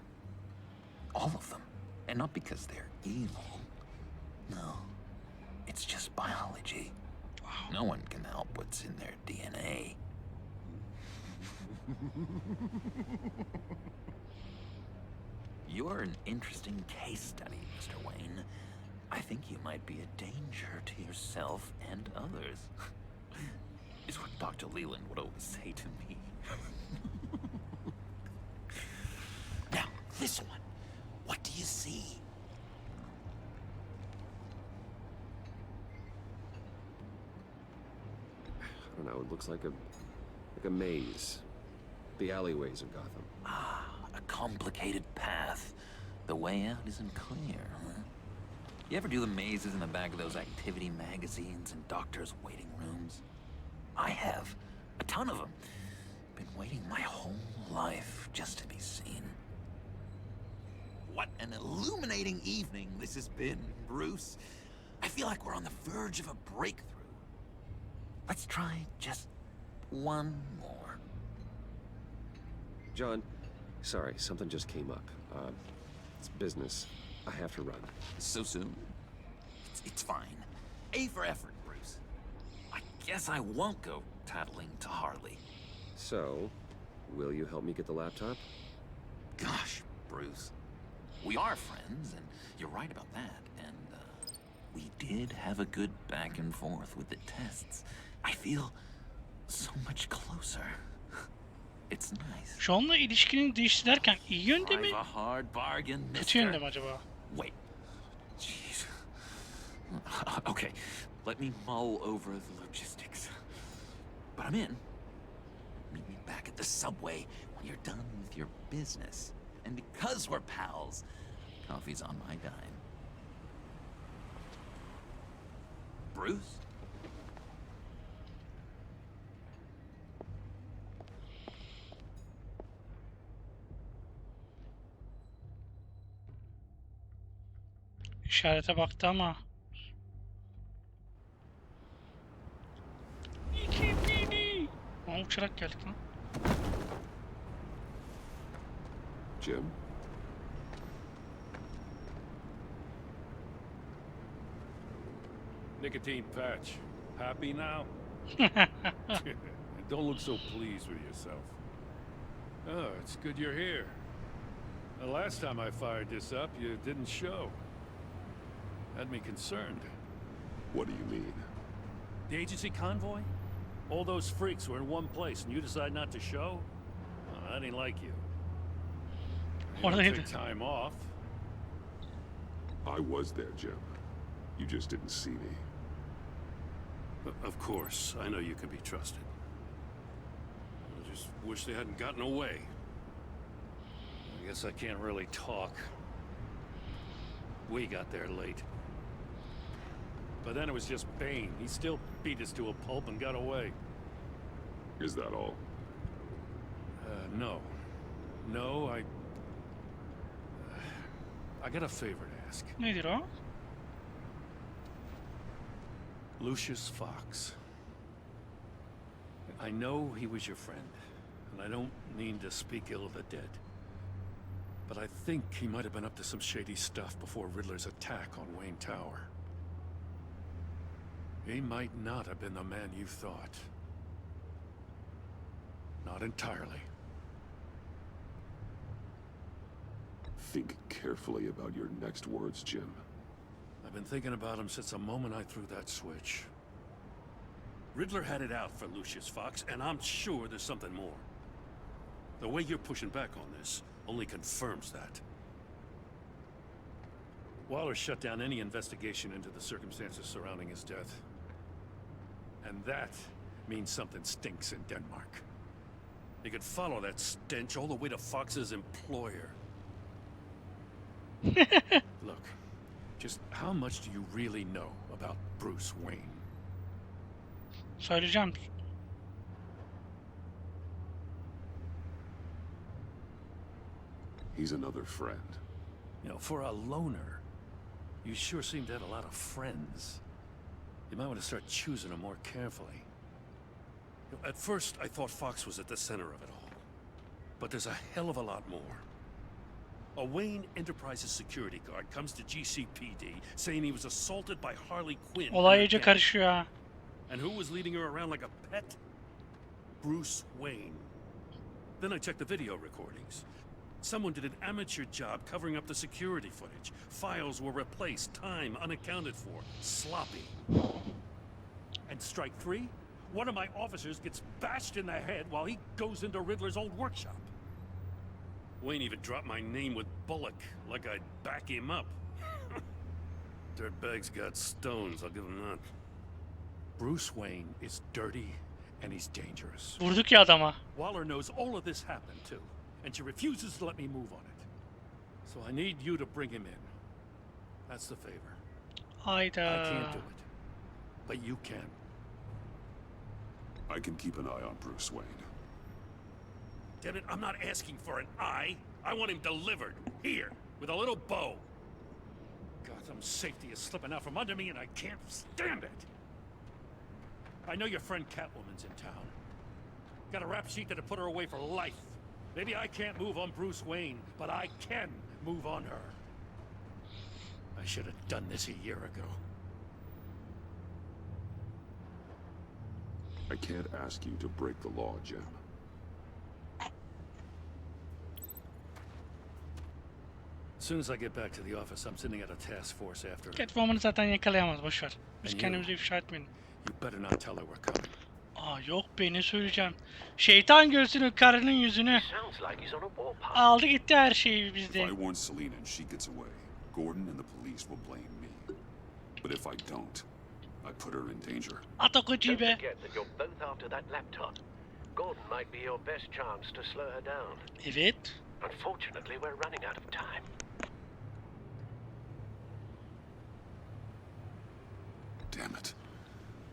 All of them. And not because they're evil. No. It's just biology. No one can help what's in their DNA. You're an interesting case study, Mr. Wayne. I think you might be a danger to yourself and others. It's what Dr. Leland would always say to me. Now, this one. What do you see? I don't know, it looks like a maze. The alleyways of Gotham. Ah, a complicated path. The way out isn't clear, huh? You ever do the mazes in the back of those activity magazines and doctors' waiting rooms? I have. A ton of them. Been waiting my whole life just to be seen. What an illuminating evening this has been, Bruce. I feel like we're on the verge of a breakthrough. Let's try just one more. John, sorry, something just came up. It's business. I have to run. So soon? It's fine. A for effort, Bruce. I guess I won't go tattling to Harley. So, will you help me get the laptop? Gosh, Bruce. We are friends, and you're right about that. And, we did have a good back and forth with the tests. I feel so much closer. It's nice. Şu onunla ilişkinin değişti derken iyi yönde mi? Drive a hard bargain, Kötü mister. yönde mi acaba? Wait. Jeez. Okay, let me mull over the logistics. But I'm in. Meet me back at the subway when you're done with your business. And because we're pals, coffee's on my dime. Bruce? İşarete baktı ama. KPD. Aa, uçarak geldik lan. Jim? Nicotine patch. Happy now? Don't look so pleased with yourself. Oh, it's good you're here. The last time I fired this up, you didn't show. Had me concerned. What do you mean? The agency convoy? All those freaks were in one place and you decide not to show? Well, I didn't like you. What You are they took time off. I was there, Jim. You just didn't see me. Of course, I know you can be trusted. I just wish they hadn't gotten away. I guess I can't really talk. We got there late. But then it was just Bane. He still beat us to a pulp and got away. Is that all? No. No, I got a favor to ask. Nedir o? Lucius Fox. I know he was your friend, and I don't mean to speak ill of the dead. But I think he might have been up to some shady stuff before Riddler's attack on Wayne Tower. He might not have been the man you thought. Not entirely. Think carefully about your next words, Jim. I've been thinking about him since the moment I threw that switch. Riddler had it out for Lucius Fox, and I'm sure there's something more. The way you're pushing back on this only confirms that. Waller shut down any investigation into the circumstances surrounding his death. And that means something stinks in Denmark. You could follow that stench all the way to Fox's employer. Look, just how much do you really know about Bruce Wayne? Söyleyeceğim. He's another friend. You know, for a loner, you sure seem to have a lot of friends. You might want to start choosing them more carefully. You know, at first, I thought Fox was at the center of it all. But there's a hell of a lot more. A Wayne Enterprises security guard comes to GCPD saying he was assaulted by Harley Quinn. Olay iyice karışıyor ha. And who was leading her around like a pet? Bruce Wayne. Then I checked the video recordings. Someone did an amateur job covering up the security footage. Files were replaced, time unaccounted for. Sloppy. And strike three? One of my officers gets bashed in the head while he goes into Riddler's old workshop. Wayne even dropped my name with Bullock, like I'd back him up. Dirtbag's got stones, I'll give him that. Bruce Wayne is dirty and he's dangerous. Vurduk ya adama. Waller knows all of this happened too, and she refuses to let me move on it. So I need you to bring him in. That's the favor. Hayda. I can't do it, but you can. I can keep an eye on Bruce Wayne. Damn it, I'm not asking for an eye. I want him delivered, here, with a little bow. Gotham's safety is slipping out from under me and I can't stand it. I know your friend Catwoman's in town. Got a rap sheet that'll put her away for life. Maybe I can't move on Bruce Wayne, but I can move on her. I should have done this a year ago. I can't ask you to break the law, Jim. As soon as I get back to the office, I'm sending out a task force after her. Catwoman'ı zaten yakalayamaz, boşver. Biz And kendimizi ifşa etmeyelim. You better not tell her we're coming. Aa yok be, ne söyleyeceğim. Şeytan görsün karının yüzünü. Sounds like he's on a warpath. Aldı gitti her şeyi If bizden. I warn Selina and she gets away, Gordon and the police will blame me. But if I don't, I put her in danger. At o gıcıyı Don't be. forget that you're both after that laptop. Gordon might be your best chance to slow her down. Evet. Unfortunately, we're running out of time. Damn it.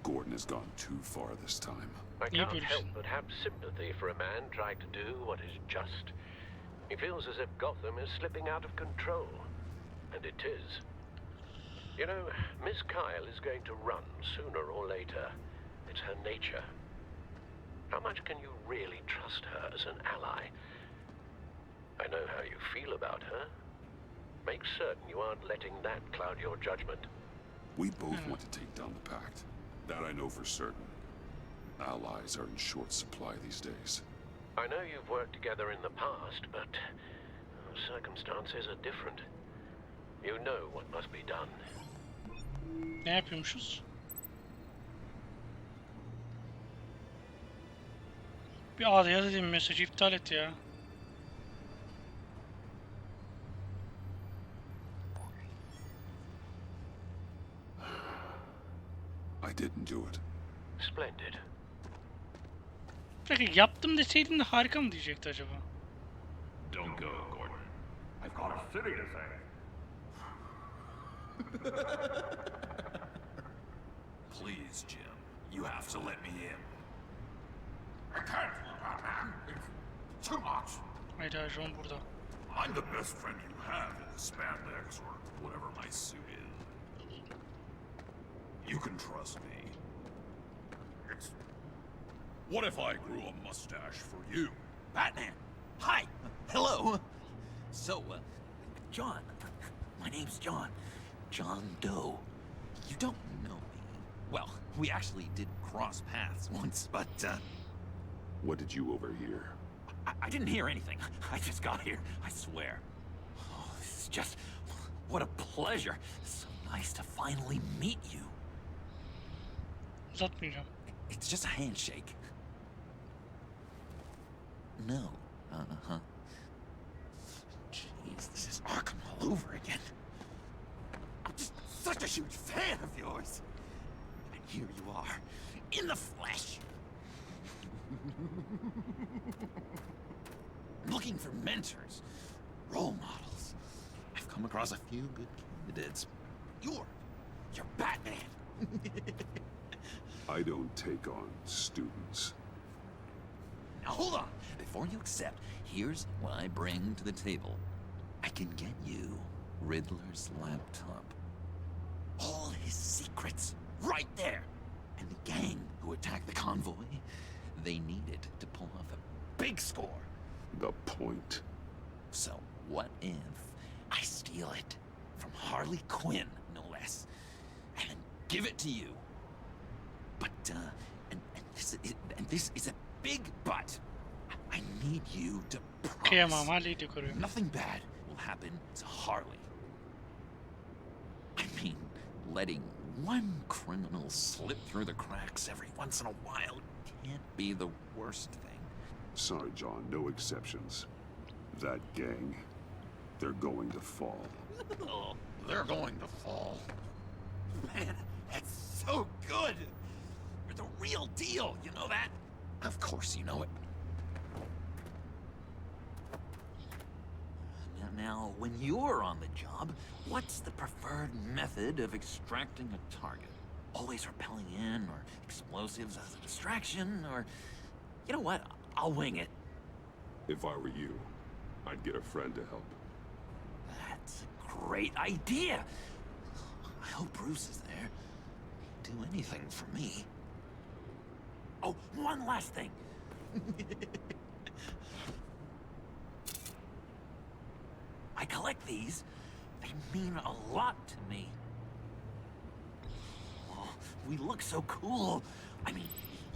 Gordon has gone too far this time. I You can't could- help but have sympathy for a man trying to do what is just. He feels as if Gotham is slipping out of control. And it is. You know, Miss Kyle is going to run sooner or later. It's her nature. How much can you really trust her as an ally? I know how you feel about her. Make certain you aren't letting that cloud your judgment. We both want to take down the Pact. That I know for certain. Allies are in short supply these days. I know you've worked together in the past, but circumstances are different. You know what must be done. Ne yapıyormuşuz? Bir adaya dedim mesajı iptal et ya. I didn't do it. Splendid. Peki yaptım deseydin de harika mı diyecekti acaba? Don't go, Gordon. I've got a city to save. Please, Jim. You have to let me in. I can't, Batman. It's too much. Hayda, John burada. I'm the best friend you have in the spandex or whatever my suit is. You can trust me. It's... What if I grew a mustache for you? Batman! Hi! Hello! So, John. My name's John. John Doe. You don't know me. Well, we actually did cross paths once, but, What did you overhear? I didn't hear anything. I just got here, I swear. Oh, this is just... What a pleasure. So nice to finally meet you. Uzatmayacağım. It's just a handshake. No. Uh-huh. Jeez, this is Arkham all over again. I'm just such a huge fan of yours. And here you are, in the flesh. Looking for mentors, role models. I've come across a few good candidates. You're Batman. I don't take on students. Now hold on. Before you accept, here's what I bring to the table. I can get you Riddler's laptop. All his secrets, right there. And the gang who attacked the convoy, they need it to pull off a big score. The point. So what if I steal it from Harley Quinn, no less, and then give it to you? But, and this is a big but. I need you to Kıyamam, promise hallediyorduk orayı. nothing bad will happen to Harley. I mean, letting one criminal slip through the cracks every once in a while can't be the worst thing. Sorry, John, no exceptions. That gang, they're going to fall. Oh, they're going to fall. Man, that's so good. You're the real deal, you know that? Of course you know it. Now, when you're on the job, what's the preferred method of extracting a target? Always rappelling in, or explosives as a distraction, or... You know what? I'll wing it. If I were you, I'd get a friend to help. That's a great idea. I hope Bruce is there. He'd do anything for me. Oh, one last thing. I collect these. They mean a lot to me. Oh, we look so cool. I mean,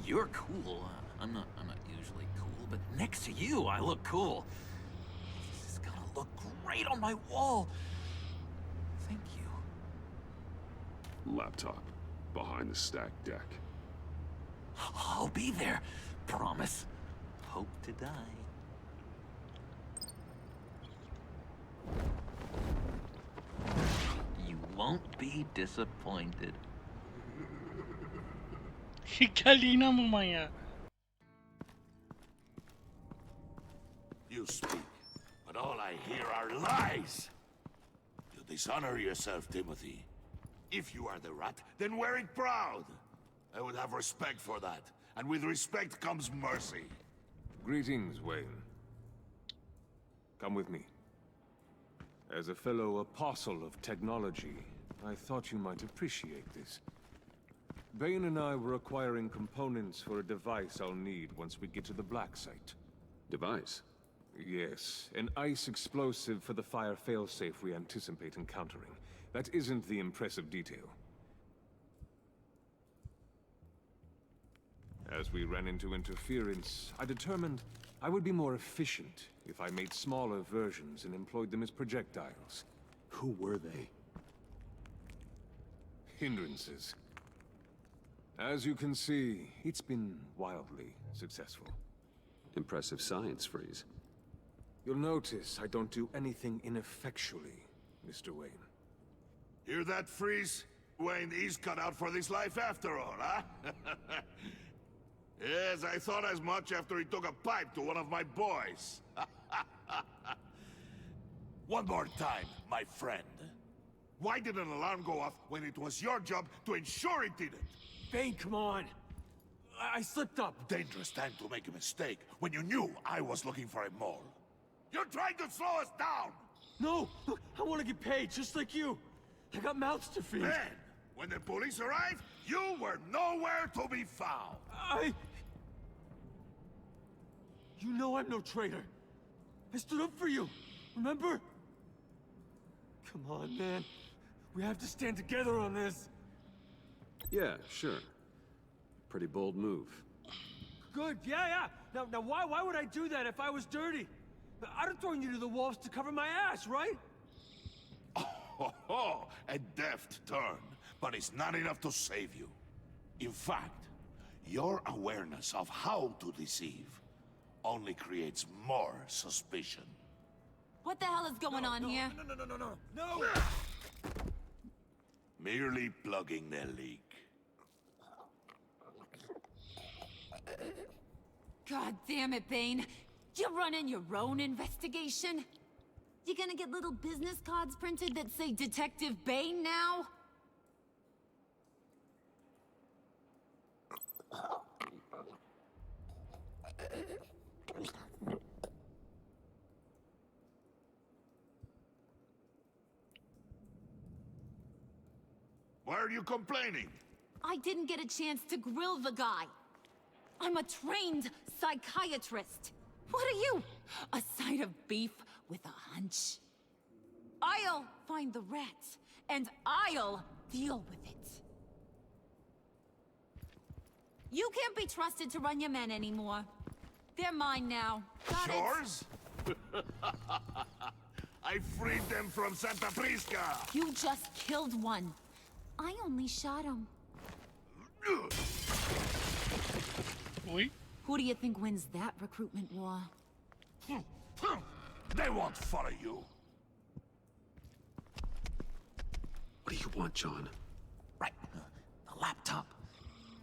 you're cool. I'm not usually cool, but next to you, I look cool. This is gonna look great on my wall. Thank you. Laptop, behind the stacked deck. I'll be there. Promise. Hope to die. You won't be disappointed. Geldi inan bu manyağa. You speak, but all I hear are lies. You dishonor yourself, Timothy. If you are the rat, then wear it proud. I would have respect for that, and with respect comes mercy. Greetings, Wayne. Come with me. As a fellow apostle of technology, I thought you might appreciate this. Bane and I were acquiring components for a device I'll need once we get to the Black Site. Device? Yes, an ice explosive for the fire failsafe we anticipate encountering. That isn't the impressive detail. As we ran into interference, I determined I would be more efficient if I made smaller versions and employed them as projectiles. Who were they? Hindrances. As you can see, it's been wildly successful. Impressive science, Freeze. You'll notice I don't do anything ineffectually, Mr. Wayne. Hear that, Freeze? Wayne is cut out for this life after all, huh? Yes, I thought as much after he took a pipe to one of my boys. One more time, my friend. Why did an alarm go off when it was your job to ensure it didn't? Bane, come on. I slipped up. Dangerous time to make a mistake when you knew I was looking for a mole. You're trying to slow us down! No! Look, I want to get paid, just like you. I got mouths to feed. Then, when the police arrived, you were nowhere to be found. You know I'm no traitor. I stood up for you, remember? Come on, man. We have to stand together on this. Yeah, sure. Pretty bold move. Good, yeah. Now why would I do that if I was dirty? I'd have thrown you to the wolves to cover my ass, right? Oh, a deft turn, but it's not enough to save you. In fact, your awareness of how to deceive only creates more suspicion. What the hell is going on here? No! Merely plugging the leak. God damn it, Bane. You're running your own investigation? You gonna get little business cards printed that say Detective Bane now? Why are you complaining? I didn't get a chance to grill the guy. I'm a trained psychiatrist. What are you? A side of beef with a hunch? I'll find the rats, and I'll deal with it. You can't be trusted to run your men anymore. They're mine now. Got Yours? I freed them from Santa Prisca! You just killed one. I only shot him. Oui. Who do you think wins that recruitment war? They won't follow you. What do you want, John? Right. The laptop.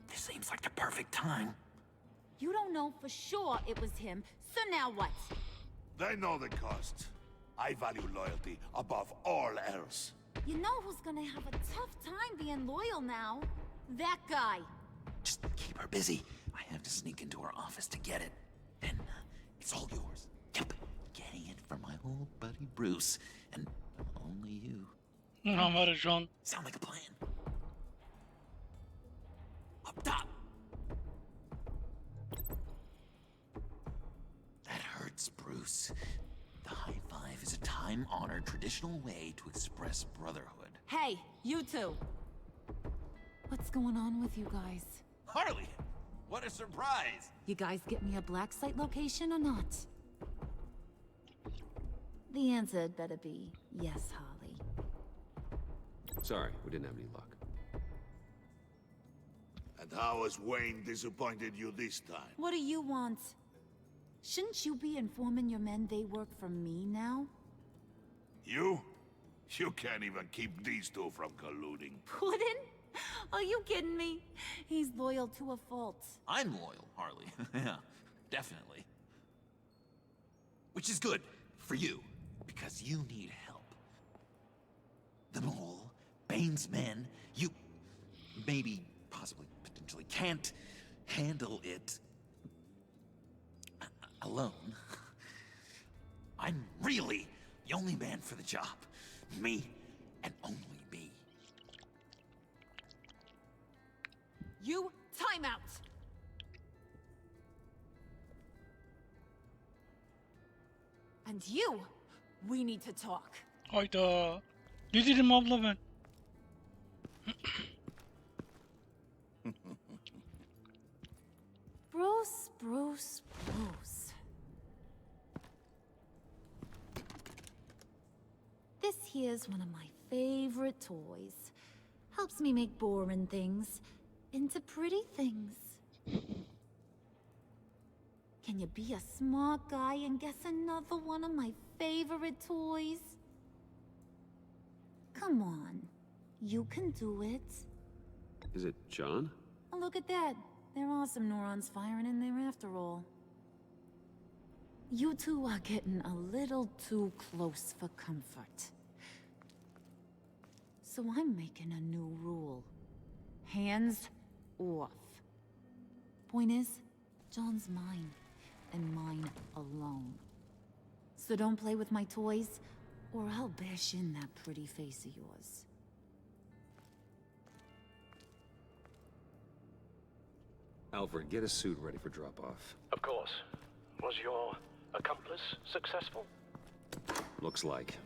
This seems like the perfect time. You don't know for sure it was him, so now what? They know the cost. I value loyalty above all else. You know who's gonna have a tough time being loyal now? That guy. Just keep her busy. I have to sneak into her office to get it. Then, it's all yours. Yep. Getting it from my old buddy Bruce. And only you. Han var det John. Sound like a plan. Up top. That hurts, Bruce. The high five is a time-honored traditional way to express brotherhood. Hey, you two. What's going on with you guys? Harley! What a surprise! You guys get me a black site location or not? The answer had better be yes, Holly. Sorry, we didn't have any luck. And how has Wayne disappointed you this time? What do you want? Shouldn't you be informing your men they work for me now? You? You can't even keep these two from colluding. Puddin'? Are you kidding me? He's loyal to a fault. I'm loyal, Harley. Yeah, definitely. Which is good for you, because you need help. The Mole, Bane's men, you maybe, possibly, potentially can't handle it alone. I'm really the only man for the job. Me and only me. You, time out! And you, we need to talk. Hayda. Ne dedim abla ben? Bruce, Bruce, Bruce. This here's one of my favorite toys. Helps me make boring things into pretty things. Can you be a smart guy and guess another one of my favorite toys? Come on, you can do it. Is it John? Oh, look at that. There are some neurons firing in there after all. You two are getting a little too close for comfort. So I'm making a new rule. Hands off. Point is, John's mine, and mine alone. So don't play with my toys, or I'll bash in that pretty face of yours. Alfred, get a suit ready for drop-off. Of course. Was your accomplice successful? Looks like.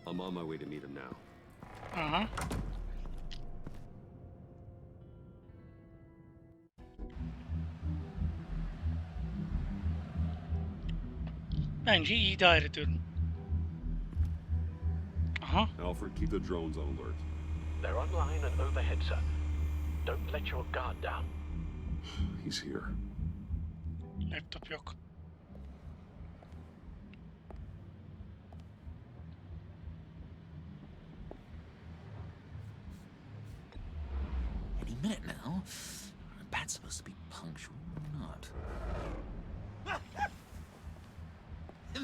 I'm on my way to meet him now. Aha. Bence iyi idare ediyorum. Aha. Alfred, keep the drones on alert. They're online and overhead, sir. Don't let your guard down. He's here. Laptop yok. Any minute now. Are bats supposed to be punctual or not?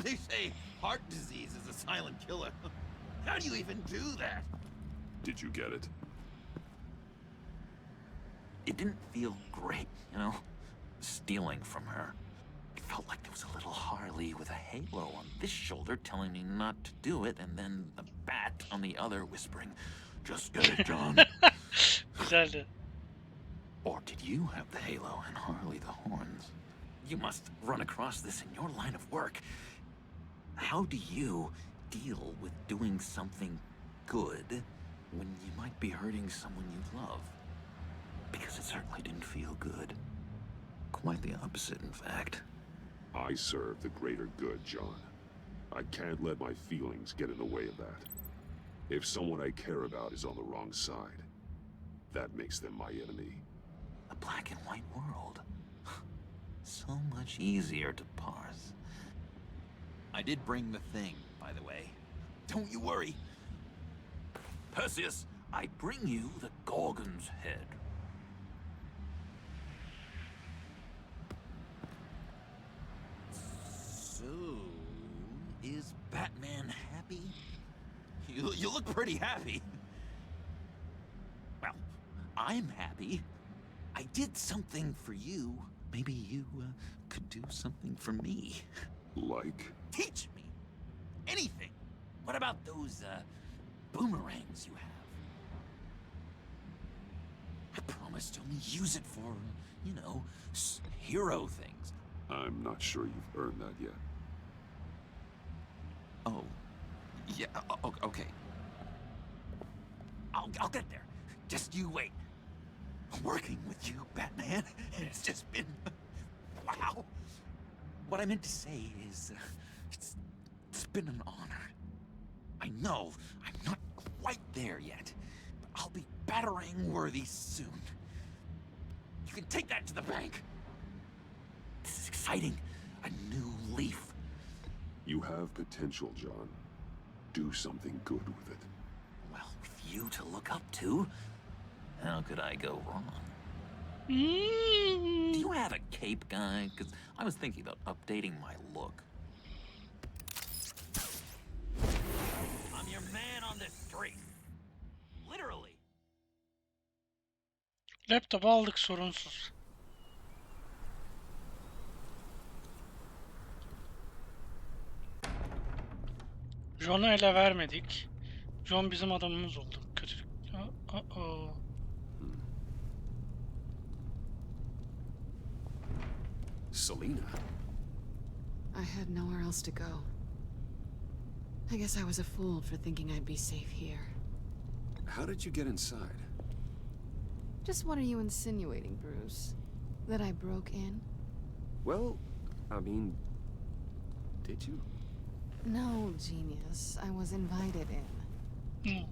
They say heart disease is a silent killer. How do you even do that? Did you get it? It didn't feel great, you know? Stealing from her. It felt like there was a little Harley with a halo on this shoulder telling me not to do it, and then the bat on the other whispering, "Just get it, John." Güzeldi. Or did you have the halo and Harley the horns? You must run across this in your line of work. How do you deal with doing something good when you might be hurting someone you love? Because it certainly didn't feel good. Quite the opposite, in fact. I serve the greater good, John. I can't let my feelings get in the way of that. If someone I care about is on the wrong side, that makes them my enemy. A black and white world. So much easier to parse. I did bring the thing, by the way. Don't you worry. Perseus, I bring you the Gorgon's head. So, is Batman happy? You look pretty happy. Well, I'm happy. I did something for you. Maybe you could do something for me. Like? Teach me. Anything. What about those boomerangs you have? I promise to only use it for, you know, hero things. I'm not sure you've earned that yet. Oh, yeah, okay. I'll get there. Just you wait. Working with you, Batman, it's just been... wow. What I meant to say is, it's been an honor. I know I'm not quite there yet, but I'll be battering worthy soon. You can take that to the bank. This is exciting. A new leaf. You have potential, John. Do something good with it. Well, with you to look up to, how could I go wrong? Do you have a cape, guy? Because I was thinking about updating my look. I'm your man on this street. Literally. Laptop aldık sorunsuz. John'u ele vermedik. John bizim adamımız oldu. Kötülük. Selena? I had nowhere else to go. I guess I was a fool for thinking I'd be safe here. How did you get inside? Just what are you insinuating, Bruce? That I broke in? Well, I mean, did you? No, genius. I was invited in.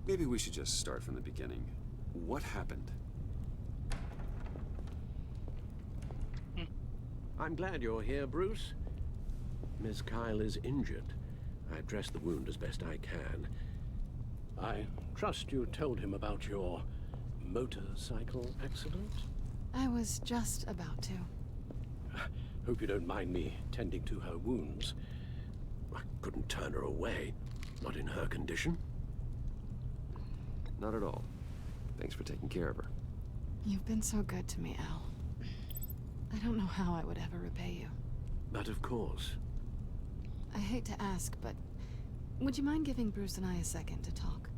Maybe we should just start from the beginning. What happened? I'm glad you're here, Bruce. Miss Kyle is injured. I've dressed the wound as best I can. I trust you told him about your motorcycle accident? I was just about to. Hope you don't mind me tending to her wounds. I couldn't turn her away, not in her condition. Not at all. Thanks for taking care of her. You've been so good to me, Al. I don't know how I would ever repay you. But of course. I hate to ask, but would you mind giving Bruce and I a second to talk?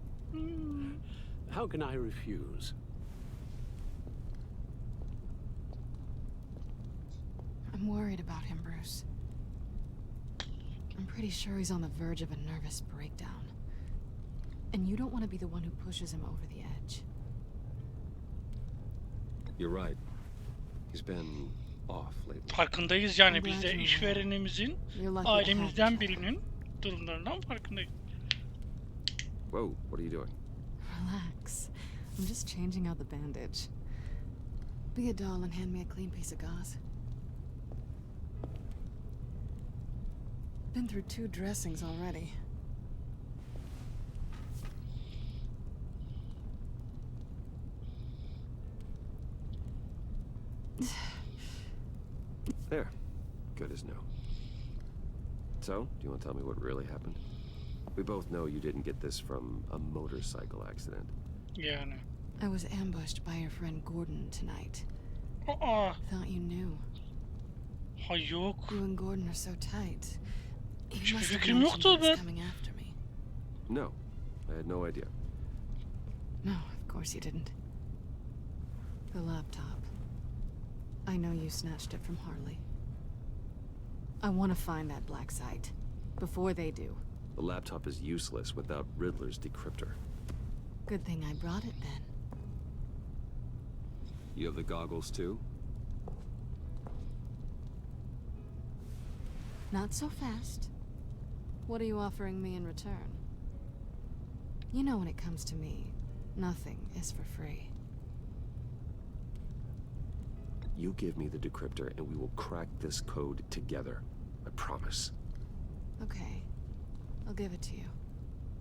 How can I refuse? I'm worried about him, Bruce. I'm pretty sure he's on the verge of a nervous breakdown. And you don't want to be the one who pushes him over the edge. You're right. He's been off lately. Farkındayız yani biz de işverenimizin, ailemizden birinin durumlarından farkındayız. Whoa, what are you doing? Relax. I'm just changing out the bandage. Be a doll and hand me a clean piece of gauze. Been through 2 dressings already. There. Good as new. So, do you want to tell me what really happened? We both know you didn't get this from a motorcycle accident. Yani. I was ambushed by your friend Gordon tonight. Thought you knew. Ha yok. You and Gordon are so tight. Hiçbir fikrim yoktu ben. Coming after me. No, I had no idea. No, of course you didn't. The laptop. I know you snatched it from Harley. I want to find that black site. Before they do. The laptop is useless without Riddler's decryptor. Good thing I brought it then. You have the goggles too? Not so fast. What are you offering me in return? You know when it comes to me, nothing is for free. You give me the decryptor and we will crack this code together. I promise. Okay. I'll give it to you.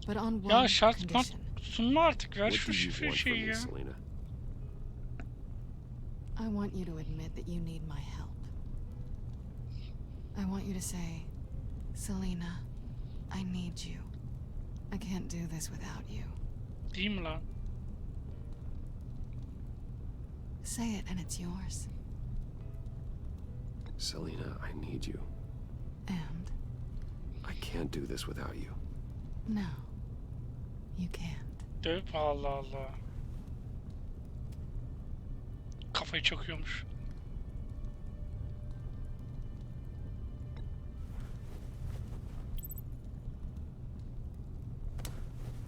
But on Ya one şart condition. sunma artık ver What şu do you şifre want from şeyi me, ya. Selena? I want you to admit that you need my help. I want you to say, Selena, I need you. I can't do this without you. Değil mi lan? Say it and it's yours. Selena, I need you. And? I can't do this without you. No. You can't. Dövüp Allah Allah. Kafayı çakıyormuş.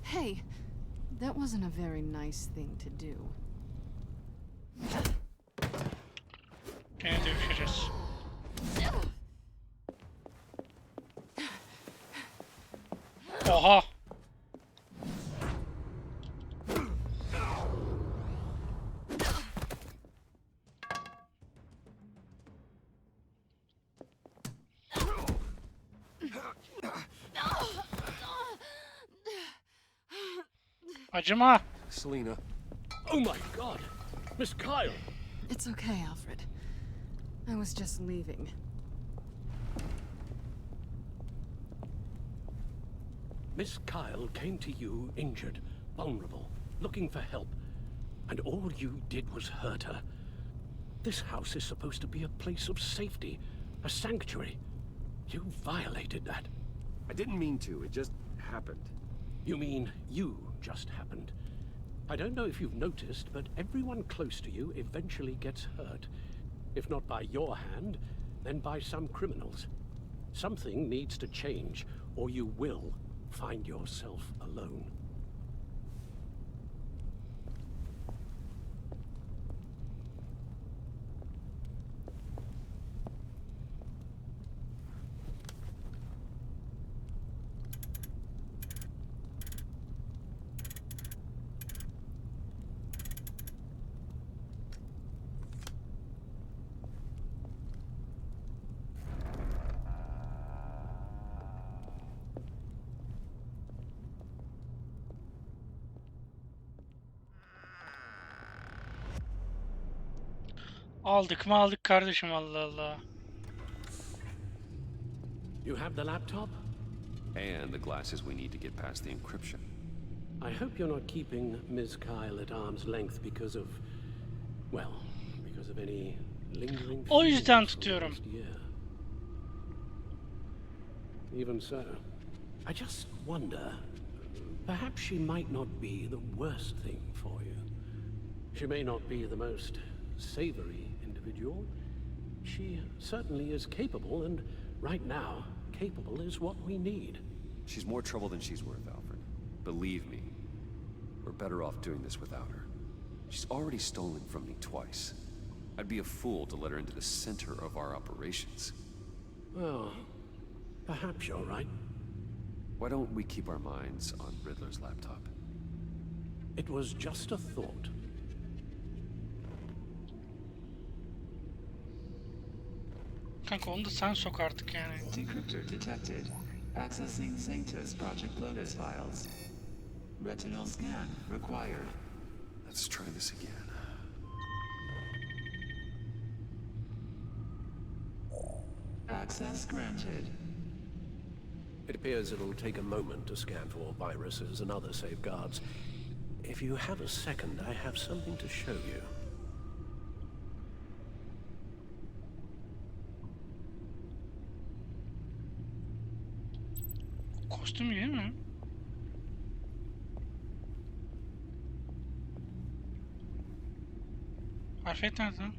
Hey, that wasn't a very nice thing to do. Gene dövüşeceğiz. Oha! Acıma! Selena. Oh my God! Miss Kyle! It's okay, Alfred. I was just leaving. Miss Kyle came to you injured, vulnerable, looking for help. And all you did was hurt her. This house is supposed to be a place of safety, a sanctuary. You violated that. I didn't mean to, it just happened. You mean you just happened? I don't know if you've noticed, but everyone close to you eventually gets hurt. If not by your hand, then by some criminals. Something needs to change, or you will find yourself alone. Aldık mı aldık kardeşim, Allah Allah. You have the laptop? And the glasses we need to get past the encryption. I hope you're not keeping Ms. Kyle at arm's length because of, well, because of any lingering O yüzden feelings from tutuyorum. last year. Even so, I just wonder, perhaps she might not be the worst thing for you. She may not be the most savory individual. She certainly is capable, and right now, capable is what we need. She's more trouble than she's worth, Alfred. Believe me, we're better off doing this without her. She's already stolen from me twice. I'd be a fool to let her into the center of our operations. Well, perhaps you're right. Why don't we keep our minds on Riddler's laptop? It was just a thought. Kanka onu da sen sok artık yani. Decryptor detected. Accessing Sanctus Project Lotus files. Retinal scan required. Let's try this again. Access granted. It appears it'll take a moment to scan for viruses and other safeguards. If you have a second, I have something to show you. Kostüm değil mi? Harfiyet nerede lan?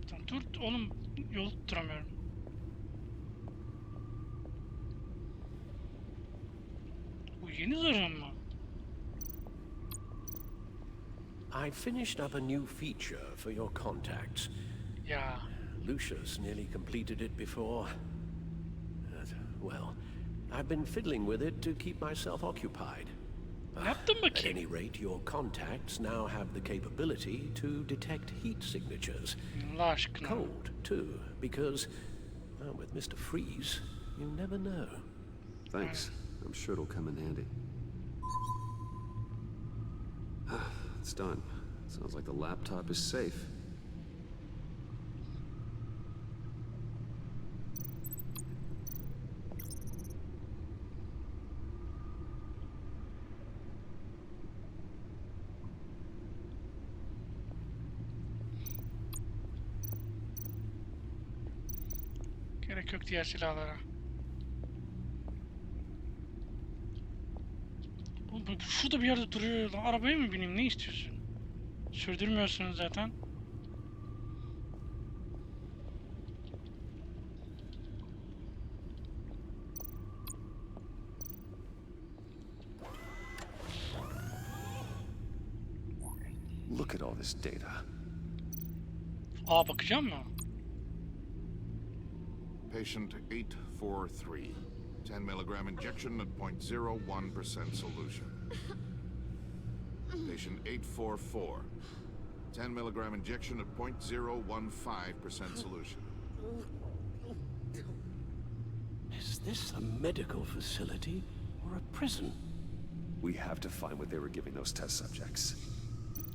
Tamam, dur oğlum, yol tutturamıyorum. Bu yeni zırhım mı? I finished up a new feature for your contacts. Ya. Lucius nearly completed it before. Well, I've been fiddling with it to keep myself occupied. At any rate, your contacts now have the capability to detect heat signatures. Cold, too, because, well, with Mr. Freeze, you never know. Thanks. I'm sure it'll come in handy. It's done. Sounds like the laptop is safe. Gerek yok diğer silahlara. Oğlum şurada bir yerde duruyor lan. Arabaya mı bineyim? Ne istiyorsun? Sürdürmüyorsunuz zaten. Look at all this data. Aa, bakacağım mı? Patient 843. 10 milligram injection at 0.01% solution. Patient 844. 10 milligram injection at 0.015% solution. Is this a medical facility or a prison? We have to find what they were giving those test subjects.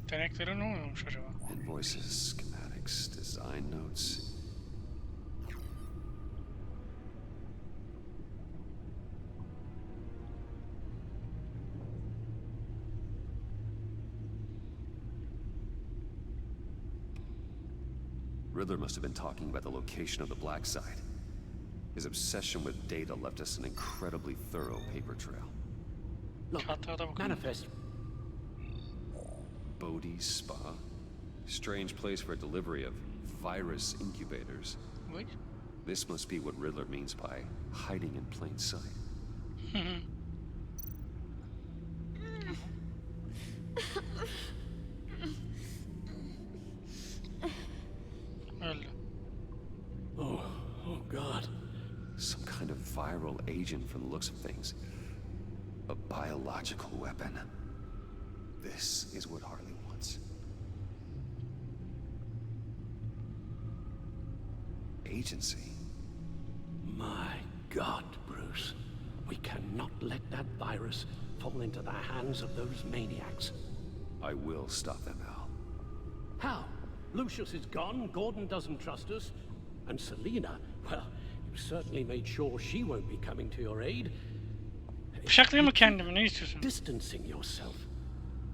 Deneklere ne oluyormuş acaba? Invoices, schematics, design notes. Riddler must have been talking about the location of the black site. His obsession with data left us an incredibly thorough paper trail. Look, manifest Bodhi's Spa? Strange place for a delivery of virus incubators. What? This must be what Riddler means by hiding in plain sight. Oh God. Some kind of viral agent from the looks of things. A biological weapon. This is what Harley wants. Agency. My God, Bruce. We cannot let that virus fall into the hands of those maniacs. I will stop them, Al. How? Lucius is gone, Gordon doesn't trust us, and Selina, well, you certainly made sure she won't be coming to your aid. Bıçaklayayım mı kendimi? Ne istiyorsun? Distancing yourself.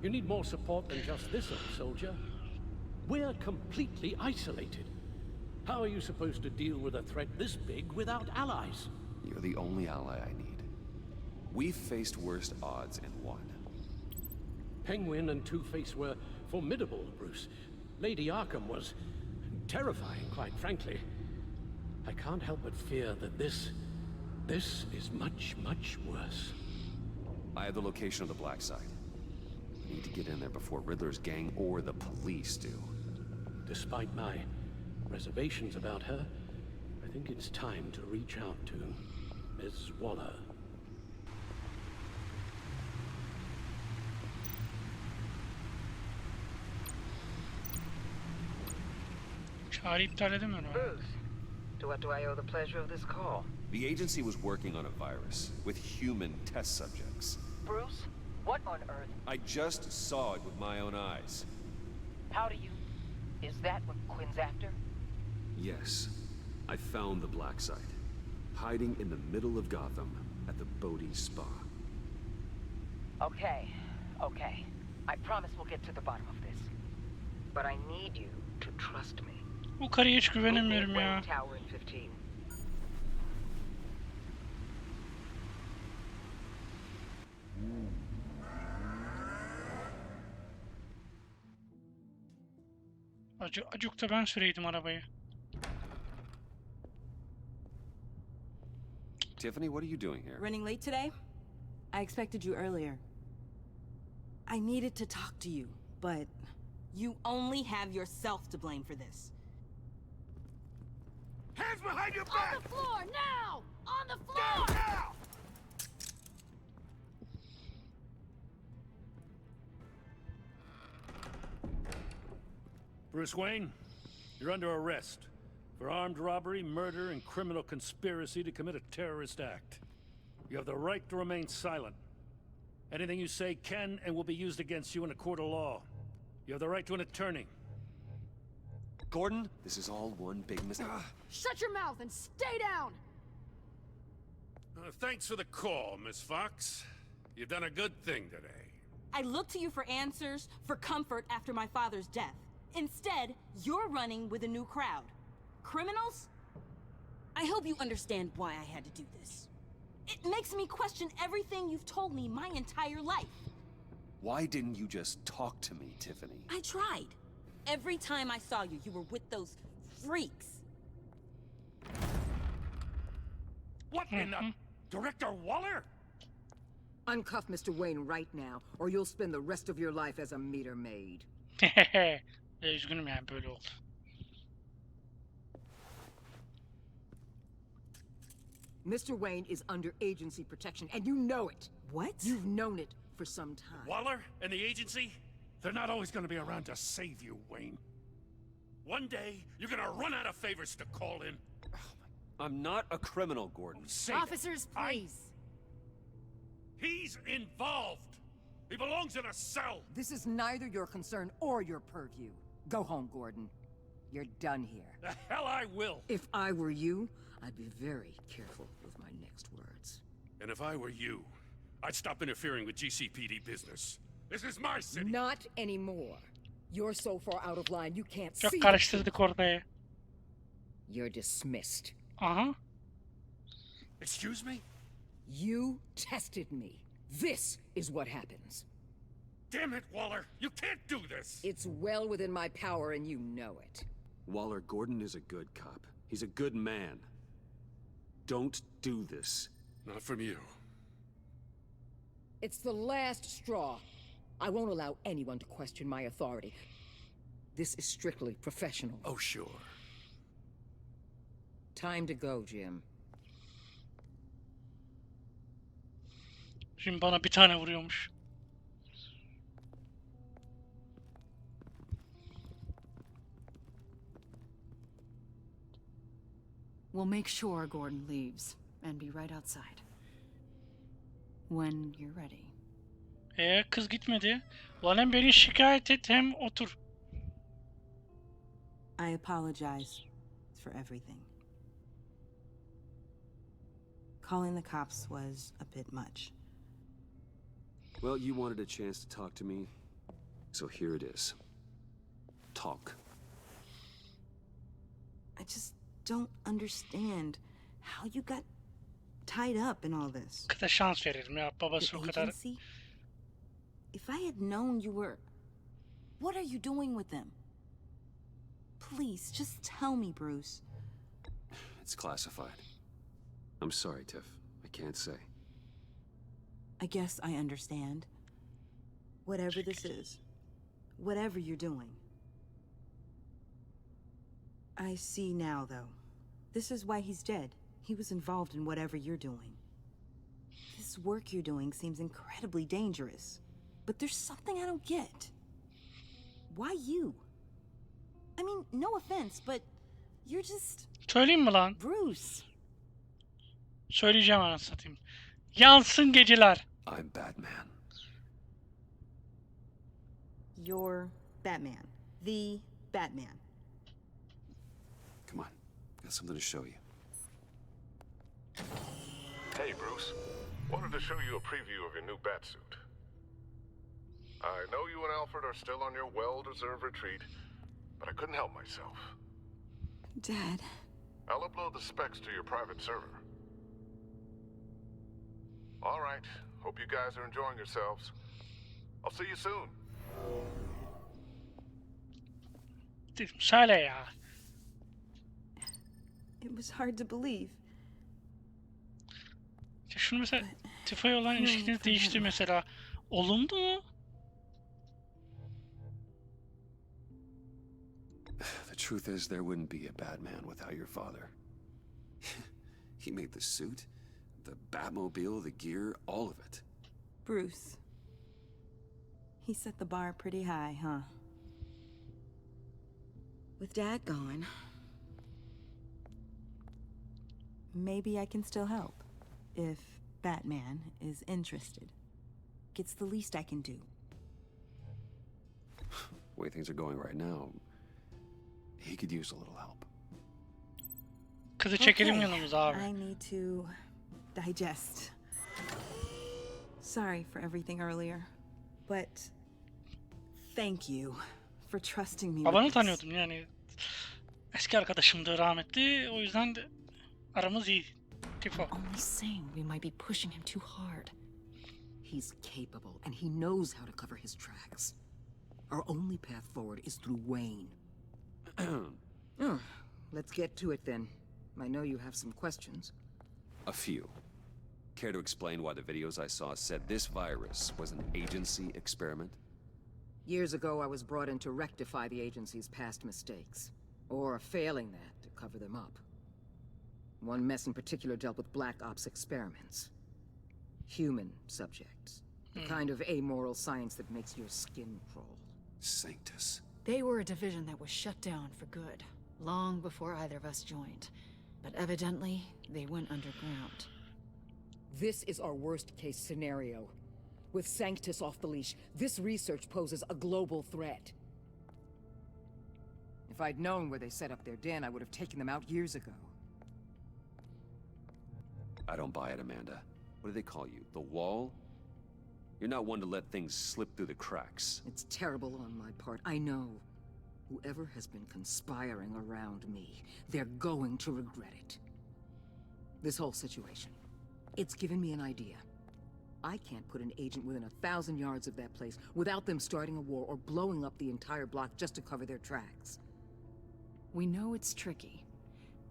You need more support than just this old soldier. We're completely isolated. How are you supposed to deal with a threat this big without allies? You're the only ally I need. We've faced worst odds and won. Penguin and Two-Face were formidable, Bruce. Lady Arkham was terrifying, quite frankly. I can't help but fear that this is much, much worse. I have the location of the Black Site. I need to get in there before Riddler's gang or the police do. Despite my reservations about her, I think it's time to reach out to Ms. Waller. Çağrı iptal edemiyorum. Bruce, to what do I owe the pleasure of this call? The agency was working on a virus with human test subjects. Bruce, what on earth? I just saw it with my own eyes. How do you... Is that what Quinn's after? Yes, I found the Black Site, hiding in the middle of Gotham at the Bodhi Spa. Okay. I promise we'll get to the bottom of this. But I need you to trust me. Bu karıya hiç güvenemiyorum ya. Tower in 15. Acık da ben süreydim arabayı. Tiffany, what are you doing here? Running late today? I expected you earlier. I needed to talk to you, but you only have yourself to blame for this. Hands behind your back! On the floor, now! On the Down floor! now! Bruce Wayne, you're under arrest for armed robbery, murder, and criminal conspiracy to commit a terrorist act. You have the right to remain silent. Anything you say can and will be used against you in a court of law. You have the right to an attorney. Gordon, this is all one big mistake. Shut your mouth and stay down! Thanks for the call, Miss Fox. You've done a good thing today. I looked to you for answers, for comfort after my father's death. Instead, you're running with a new crowd. Criminals? I hope you understand why I had to do this. It makes me question everything you've told me my entire life. Why didn't you just talk to me, Tiffany? I tried. Every time I saw you, you were with those freaks. What in the... Director Waller? Uncuff Mr. Wayne right now, or you'll spend the rest of your life as a meter maid. Üzgünüm yani böyle oldu. Mr. Wayne is under agency protection, and you know it. What? You've known it for some time. Waller and the agency? They're not always gonna be around to save you, Wayne. One day, you're gonna run out of favors to call in. I'm not a criminal, Gordon. Officers, please. He's involved. He belongs in a cell. This is neither your concern or your purview. Go home, Gordon. You're done here. The hell I will. If I were you, I'd be very careful with my next words. And if I were you, I'd stop interfering with GCPD business. This is my city. Not anymore. You're so far out of line you can't Çok see. karıştırdık orada ya. You're dismissed. Aha. Excuse me? You tested me. This is what happens. Damn it, Waller! You can't do this! It's well within my power and you know it. Waller, Gordon is a good cop. He's a good man. Don't do this. Not from you. It's the last straw. I won't allow anyone to question my authority. This is strictly professional. Oh, sure. Time to go, Jim. Şimdi bana bir tane vuruyormuş. We'll make sure Gordon leaves and be right outside. When you're ready. Kız gitmedi. Lan hem beni şikayet et hem otur. I apologize for everything. Calling the cops was a bit much. Well, you wanted a chance to talk to me, so here it is. Talk. I just don't understand how you got tied up in all this. Kıza şans verelim ya. Babası The o kadar. agency? If I had known you were... What are you doing with them? Please, just tell me, Bruce. It's classified. I'm sorry, Tiff. I can't say. I guess I understand. Whatever this is, whatever you're doing. I see now, though. This is why he's dead. He was involved in whatever you're doing. This work you're doing seems incredibly dangerous. But there's something I don't get. Why you? I mean, no offense, but you're just... Söyleyeyim mi lan? Bruce. Söyleyeceğim anasını satayım. Yansın geceler. I'm Batman. You're Batman. The Batman. Come on. Got something to show you. Hey, Bruce. Wanted to show you a preview of your new batsuit. I know you and Alfred are still on your well-deserved retreat, but I couldn't help myself. Dad. I'll upload the specs to your private server. All right. Hope you guys are enjoying yourselves. I'll see you soon. Dedim söyle ya. It was hard to believe. Ya şunu mesela Tiffa'ya olan ilişkiniz değişti mesela. Olumlu mu? The truth is, there wouldn't be a Batman without your father. He made the suit, the Batmobile, the gear, all of it. Bruce. He set the bar pretty high, huh? With Dad gone, maybe I can still help. If Batman is interested. It's the least I can do. The way things are going right now, he could use a little help. Kızı çekelim yanımıza abi. I need to digest. Sorry for everything earlier, but thank you for trusting me. Babanı tanıyordum yani. Eski arkadaşımdı rahmetli. O yüzden de aramız iyi. Tifa. Only saying we might be pushing him too hard. He's capable, and he knows how to cover his tracks. Our only path forward is through Wayne. Let's get to it then. I know you have some questions. A few. Care to explain why the videos I saw said this virus was an agency experiment? Years ago, I was brought in to rectify the agency's past mistakes. Or failing that, to cover them up. One mess in particular dealt with Black Ops experiments. Human subjects. The kind of amoral science that makes your skin crawl. Sanctus. They were a division that was shut down for good, long before either of us joined. But evidently, they went underground. This is our worst-case scenario. With Sanctus off the leash, this research poses a global threat. If I'd known where they set up their den, I would have taken them out years ago. I don't buy it, Amanda. What do they call you? The Wall? You're not one to let things slip through the cracks. It's terrible on my part, I know. Whoever has been conspiring around me, they're going to regret it. This whole situation, it's given me an idea. I can't put an agent within 1,000 yards of that place without them starting a war or blowing up the entire block just to cover their tracks. We know it's tricky,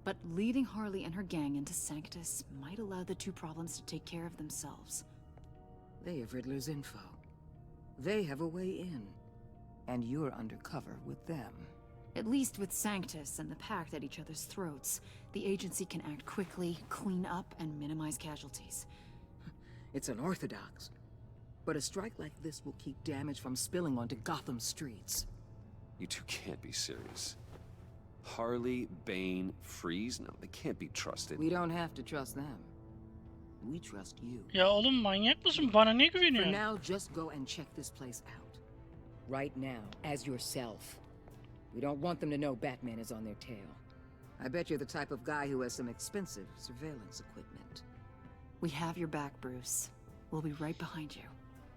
but leading Harley and her gang into Sanctus might allow the two problems to take care of themselves. They have Riddler's info. They have a way in. And you're undercover with them. At least with Sanctus and the Pact at each other's throats, the agency can act quickly, clean up, and minimize casualties. It's unorthodox. But a strike like this will keep damage from spilling onto Gotham streets. You two can't be serious. Harley, Bane, Freeze? No, they can't be trusted. We don't have to trust them. We trust you. Ya oğlum manyak mısın? Bana ne For güveniyorsun? now, just go and check this place out. Right now, as yourself. We don't want them to know Batman is on their tail. I bet you're the type of guy who has some expensive surveillance equipment. We have your back, Bruce. We'll be right behind you.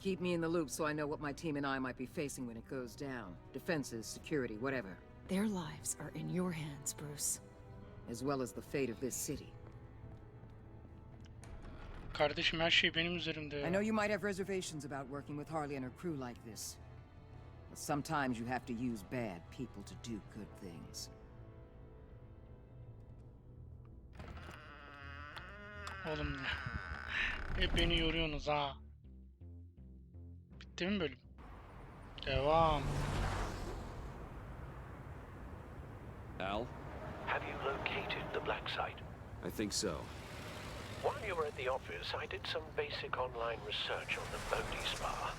Keep me in the loop so I know what my team and I might be facing when it goes down. Defenses, security, whatever. Their lives are in your hands, Bruce. As well as the fate of this city. Kardeşim her şey benim üzerimde ya. I know you might have reservations about working with Harley and her crew like this. But sometimes you have to use bad people to do good things. Oğlum hep beni yoruyorsunuz ha. Bitti mi bölüm? Devam. Al? Have you located the black site? I think so. While you were at the office, I did some basic online research on the Bodhi Spa.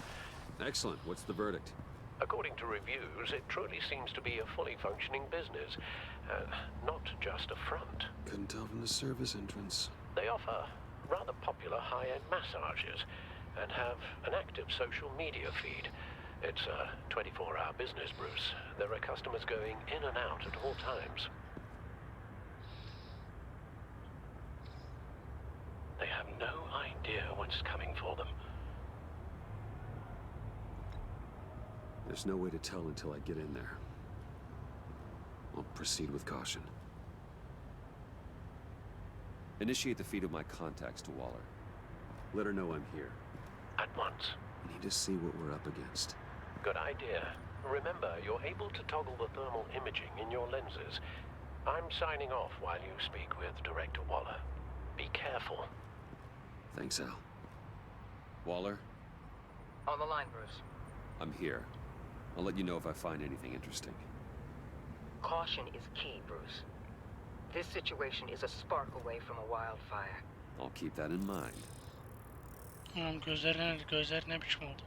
Excellent. What's the verdict? According to reviews, it truly seems to be a fully functioning business, not just a front. Couldn't tell from the service entrance. They offer rather popular high-end massages and have an active social media feed. It's a 24-hour business, Bruce. There are customers going in and out at all times. They have no idea what's coming for them. There's no way to tell until I get in there. I'll proceed with caution. Initiate the feed of my contacts to Waller. Let her know I'm here. At once. I need to see what we're up against. Good idea. Remember, you're able to toggle the thermal imaging in your lenses. I'm signing off while you speak with Director Waller. Be careful. Thanks, Al. Waller? On the line, Bruce. I'm here. I'll let you know if I find anything interesting. Caution is key, Bruce. This situation is a spark away from a wildfire. I'll keep that in mind. Oğlum gözler ne biçim oldu?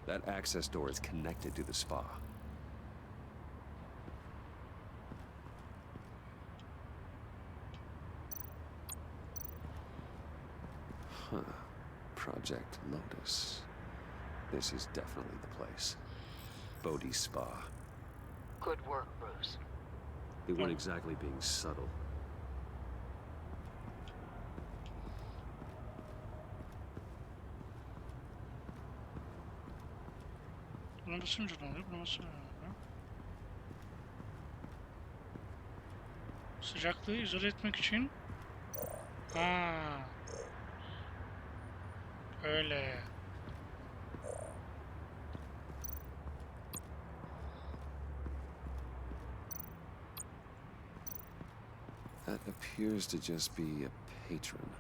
That access door is connected to the spa. Huh. Project Lotus. This is definitely the place. Bodhi Spa. Good work, Bruce. They weren't exactly being subtle. Buna basınca ne oluyor? Buna basınca ne oluyor? Sıcaklığı izole etmek için. Ha. Öyle. That appears to just be a patron.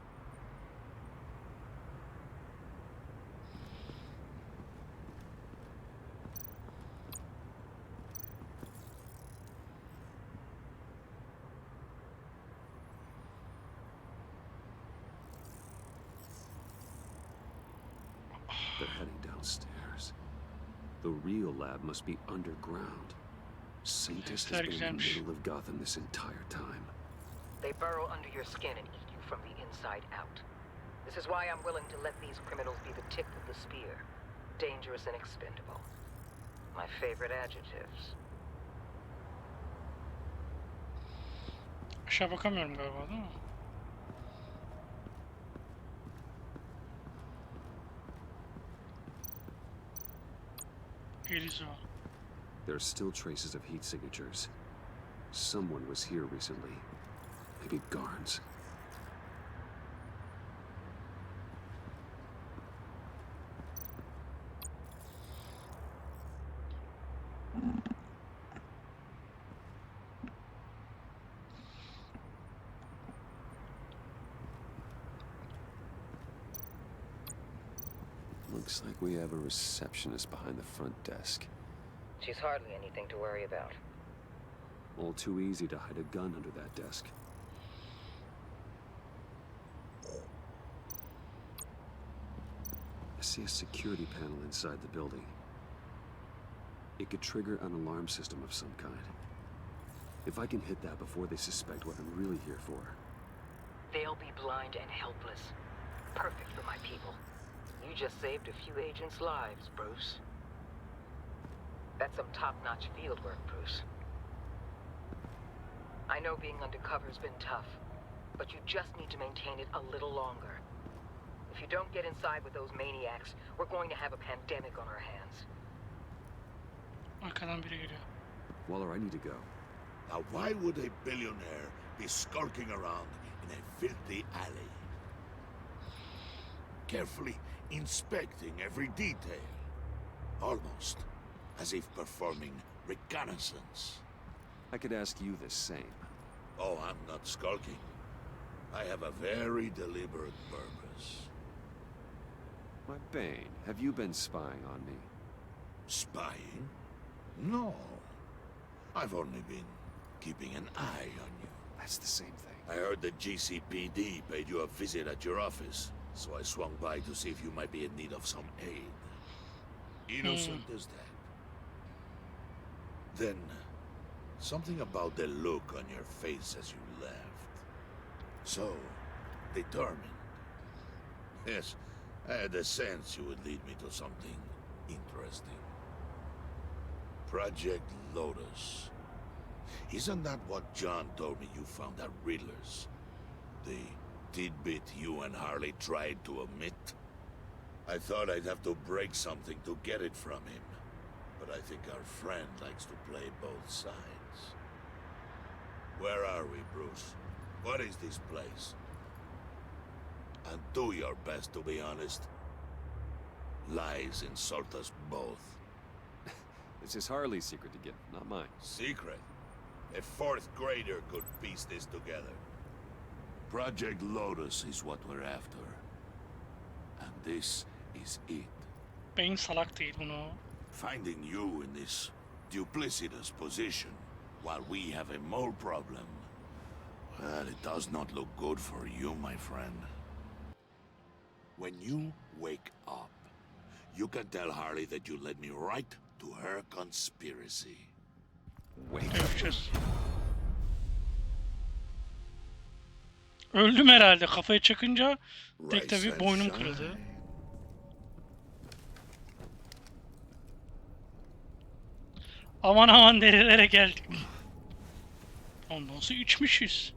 They're heading downstairs. The real lab must be underground. Sanctus has been in the middle of Gotham this entire time. They burrow under your skin and eat you from the inside out. This is why I'm willing to let these criminals be the tip of the spear. Dangerous and expendable. My favorite adjectives. Aşağı bakamıyorum galiba, değil mi? There are still traces of heat signatures. Someone was here recently. Maybe Garns. Looks like we have a receptionist behind the front desk. She's hardly anything to worry about. All too easy to hide a gun under that desk. I see a security panel inside the building. It could trigger an alarm system of some kind. If I can hit that before they suspect what I'm really here for. They'll be blind and helpless. Perfect for my people. You just saved a few agents' lives, Bruce. That's some top-notch field work, Bruce. I know being undercover's been tough, but you just need to maintain it a little longer. If you don't get inside with those maniacs, we're going to have a pandemic on our hands. Arkadan biri geliyor. Waller, I need to go. Now, why would a billionaire be skulking around in a filthy alley? Carefully inspecting every detail. Almost as if performing reconnaissance. I could ask you the same. Oh, I'm not skulking. I have a very deliberate purpose. My Bane, have you been spying on me? Spying? No. I've only been keeping an eye on you. That's the same thing. I heard the GCPD paid you a visit at your office, so I swung by to see if you might be in need of some aid. Innocent as that. Then, something about the look on your face as you left. So, determined. Yes, I had a sense you would lead me to something interesting. Project Lotus. Isn't that what John told me you found at Riddler's? The tidbit you and Harley tried to omit? I thought I'd have to break something to get it from him. But I think our friend likes to play both sides. Where are we, Bruce? What is this place? And do your best to be honest. Lies insult us both. This is Harley's secret to get, not mine. Secret? A fourth grader could piece this together. Project Lotus is what we're after. And this is it. Bane salak değil bunu. Finding you in this duplicitous position while we have a mole problem. Well, it does not look good for you, my friend. When you wake up, you can tell Harley that you led me right to her conspiracy. Görüşeceğiz. Öldüm herhalde. Kafayı çakınca tek tabii boynum kırıldı. Aman aman nerelere geldik. Ondan sonra içmişiz.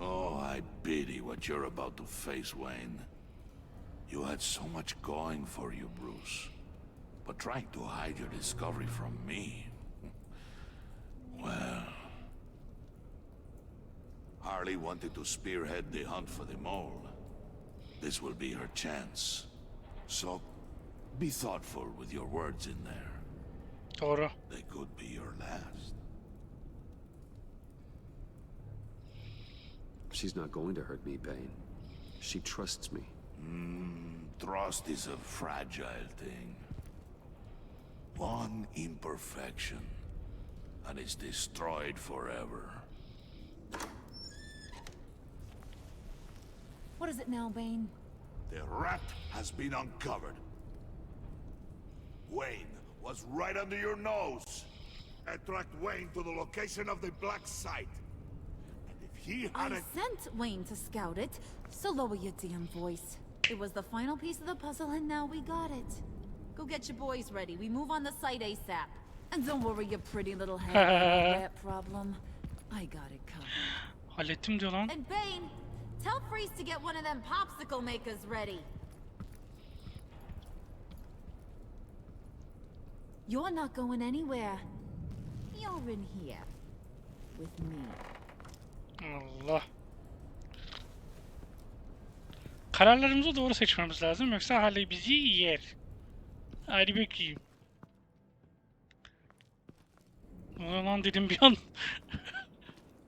Oh, I pity what you're about to face, Wayne. You had so much going for you, Bruce. But trying to hide your discovery from me... Well... Harley wanted to spearhead the hunt for the mole. This will be her chance. So, be thoughtful with your words in there. Doğru. They could be your last. She's not going to hurt me, Bane. She trusts me. Trust is a fragile thing. One imperfection, and it's destroyed forever. What is it now, Bane? The rat has been uncovered. Wayne was right under your nose. I tracked Wayne to the location of the black site. And if he I hadn't... sent Wayne to scout it, so lower your damn voice. It was the final piece of the puzzle, and now we got it. Go get your boys ready. We move on the site ASAP. And don't worry your pretty little head about that problem. I got it covered. Hallettim diyor lan. And Bane, tell Freeze to get one of them popsicle makers ready. You're not going anywhere. You're in here. With me. Allah. Kararlarımızı doğru seçmemiz lazım yoksa Harley bizi yer. Hadi bakayım. O lan dedim bir an.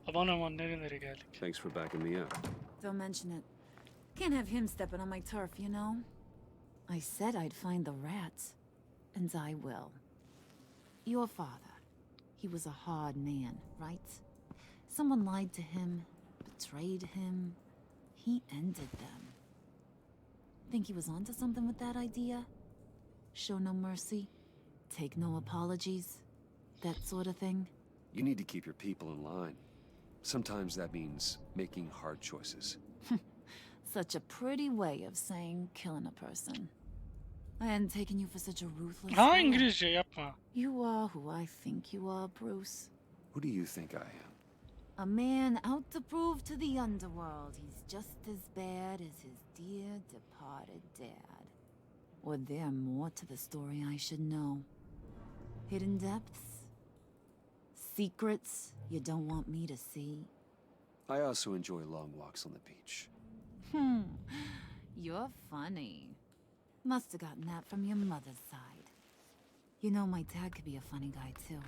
Aman aman nerelere geldik. Thanks for backing me up. Don't mention it. Can't have him stepping on my turf, you know? I said I'd find the rats, and I will. Your father, he was a hard man, right? Someone lied to him, betrayed him. He ended them. Think he was onto something with that idea? Show no mercy, take no apologies, that sort of thing? You need to keep your people in line. Sometimes that means making hard choices. Such a pretty way of saying killing a person. I hadn't taken you for such a ruthless Ha, fool. İngilizce yapma. You are who I think you are, Bruce. Who do you think I am? A man out to prove to the underworld he's just as bad as his dear departed dad. Or there more to the story I should know. Hidden depths? Secrets you don't want me to see? I also enjoy long walks on the beach. You're funny. Must have gotten that from your mother's side. You know, my dad could be a funny guy, too.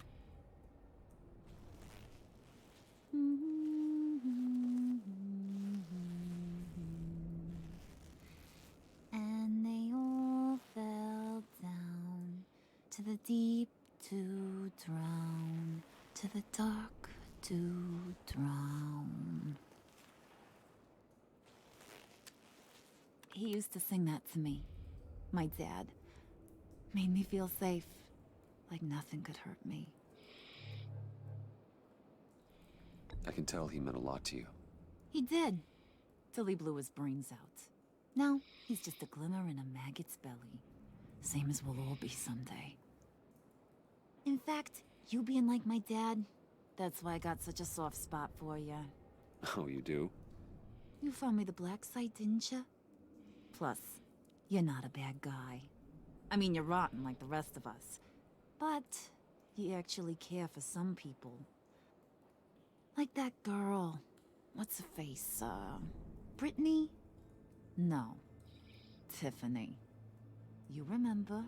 And they all fell down to the deep to drown, to the dark to drown. He used to sing that to me. My dad. Made me feel safe. Like nothing could hurt me. I can tell he meant a lot to you. He did. Till he blew his brains out. Now, he's just a glimmer in a maggot's belly. Same as we'll all be someday. In fact, you being like my dad, that's why I got such a soft spot for you. Oh, you do? You found me the black site, didn't you? Plus, you're not a bad guy. I mean, you're rotten like the rest of us. But you actually care for some people. Like that girl. What's her face? Brittany? No. Tiffany. You remember?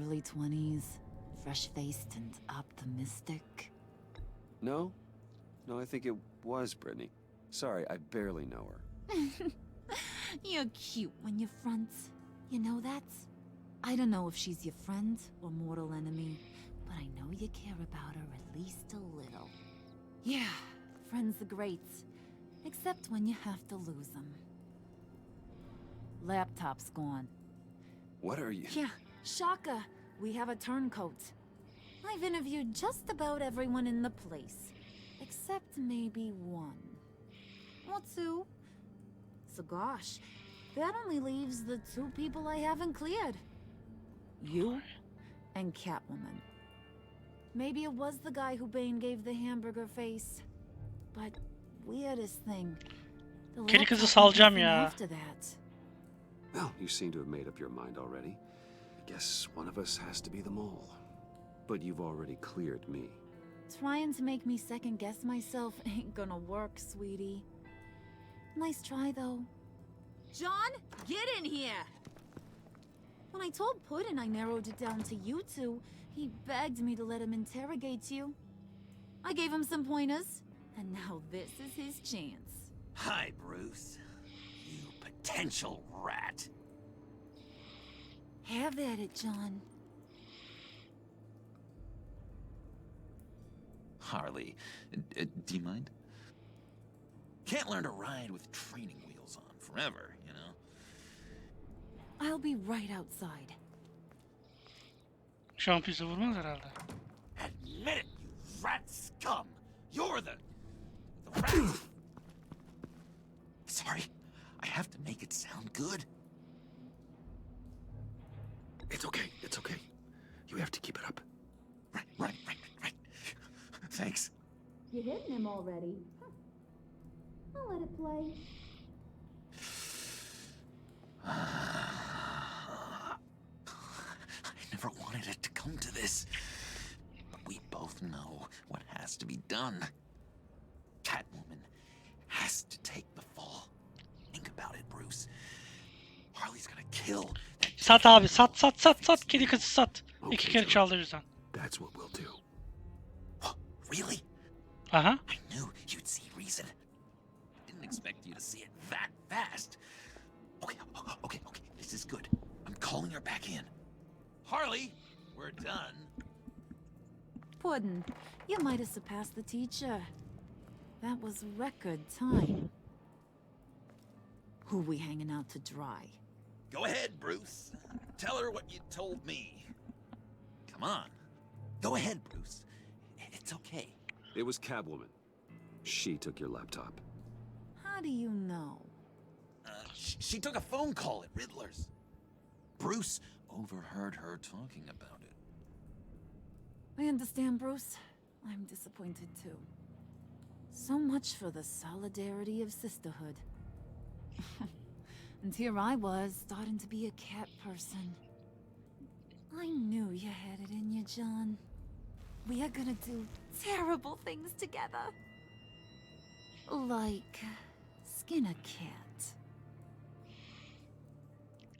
Early 20s, fresh-faced and optimistic. No? No, I think it was Brittany. Sorry, I barely know her. You're cute when you front. You know that? I don't know if she's your friend or mortal enemy, but I know you care about her at least a little. Yeah, friends are great. Except when you have to lose them. Laptop's gone. What are you? Yeah, Shaka. We have a turncoat. I've interviewed just about everyone in the place. Except maybe one. Or two. So gosh, that only leaves the two people I haven't cleared. You and Catwoman. Maybe it was the guy who Bane gave the hamburger face. But weirdest thing. The Kedi kızı laptop salacağım went ya. after that. Well, you seem to have made up your mind already. I guess one of us has to be the mole. But you've already cleared me. Trying to make me second guess myself ain't gonna work, sweetie. Nice try, though. John, get in here! When I told Puddin' I narrowed it down to you two, he begged me to let him interrogate you. I gave him some pointers, and now this is his chance. Hi, Bruce. You potential rat. Have at it, John. Harley, do you mind? Can't learn to ride with training wheels on forever, you know? I'll be right outside. Şu an bizi vurmaz herhalde. Admit it, you rat scum! You're the rat! Sorry, I have to make it sound good. It's okay, it's okay. You have to keep it up. Right. Thanks. You hitting him already? I'll let it play. I never wanted it to come to this. But we both know what has to be done. Catwoman has to take the fall. Think about it, Bruce. Harley's gonna kill that. Sat abi, sat. Kedi kızı sat. İki kere çaldı bizden. That's what we'll do. Really? Aha. I knew you'd see reason. Didn't expect you to see it that fast. This is good. I'm calling her back in. Harley, we're done. Puddin', you might have surpassed the teacher. That was record time. Who we hanging out to dry? Go ahead, Bruce. Tell her what you told me. Come on. Go ahead, Bruce. It's okay. It was Catwoman. She took your laptop. How do you know? She took a phone call at Riddler's. Bruce overheard her talking about it. I understand, Bruce. I'm disappointed too. So much for the solidarity of sisterhood. And here I was, starting to be a cat person. I knew you had it in you, John. We are gonna do terrible things together. Like skin a cat.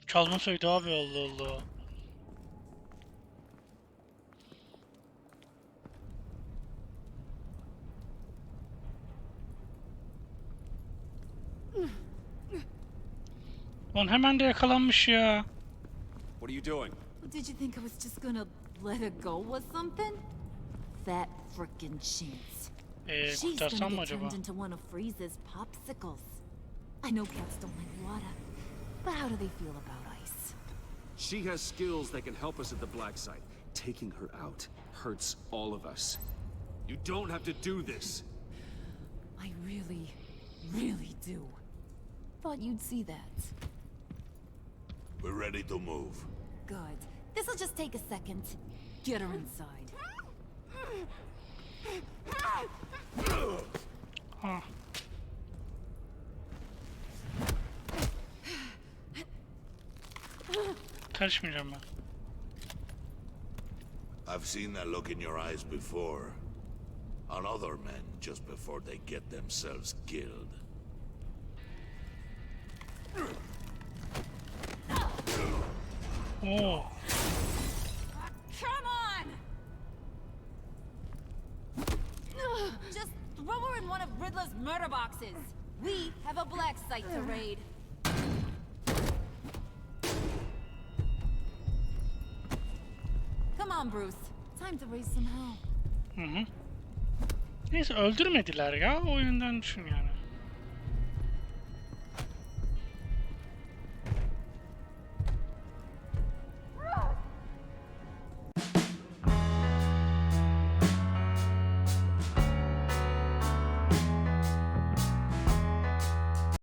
Çalmasaydı abi, Allah Allah. Lan hemen de yakalanmış ya. What are you doing? Did you think I was just gonna let her go or something? That frickin' chance. She's kurtarsam mı gonna get acaba? turned into one of Freeze's popsicles. I know cats don't like water, but how do they feel about ice? She has skills that can help us at the black site. Taking her out hurts all of us. You don't have to do this. I really, really do. Thought you'd see that. We're ready to move. Good. This'll just take a second. Get her inside. Ha. Karışmayacağım ben. I've seen that look in your eyes before. On other men just before they get themselves killed. Oo. Come on! Just throw her in one of Riddler's murder boxes. We have a black site to raid. Come on, Bruce. Time to raise some hell. Hı hı. Neyse, öldürmediler ya. O yönden düşün yani.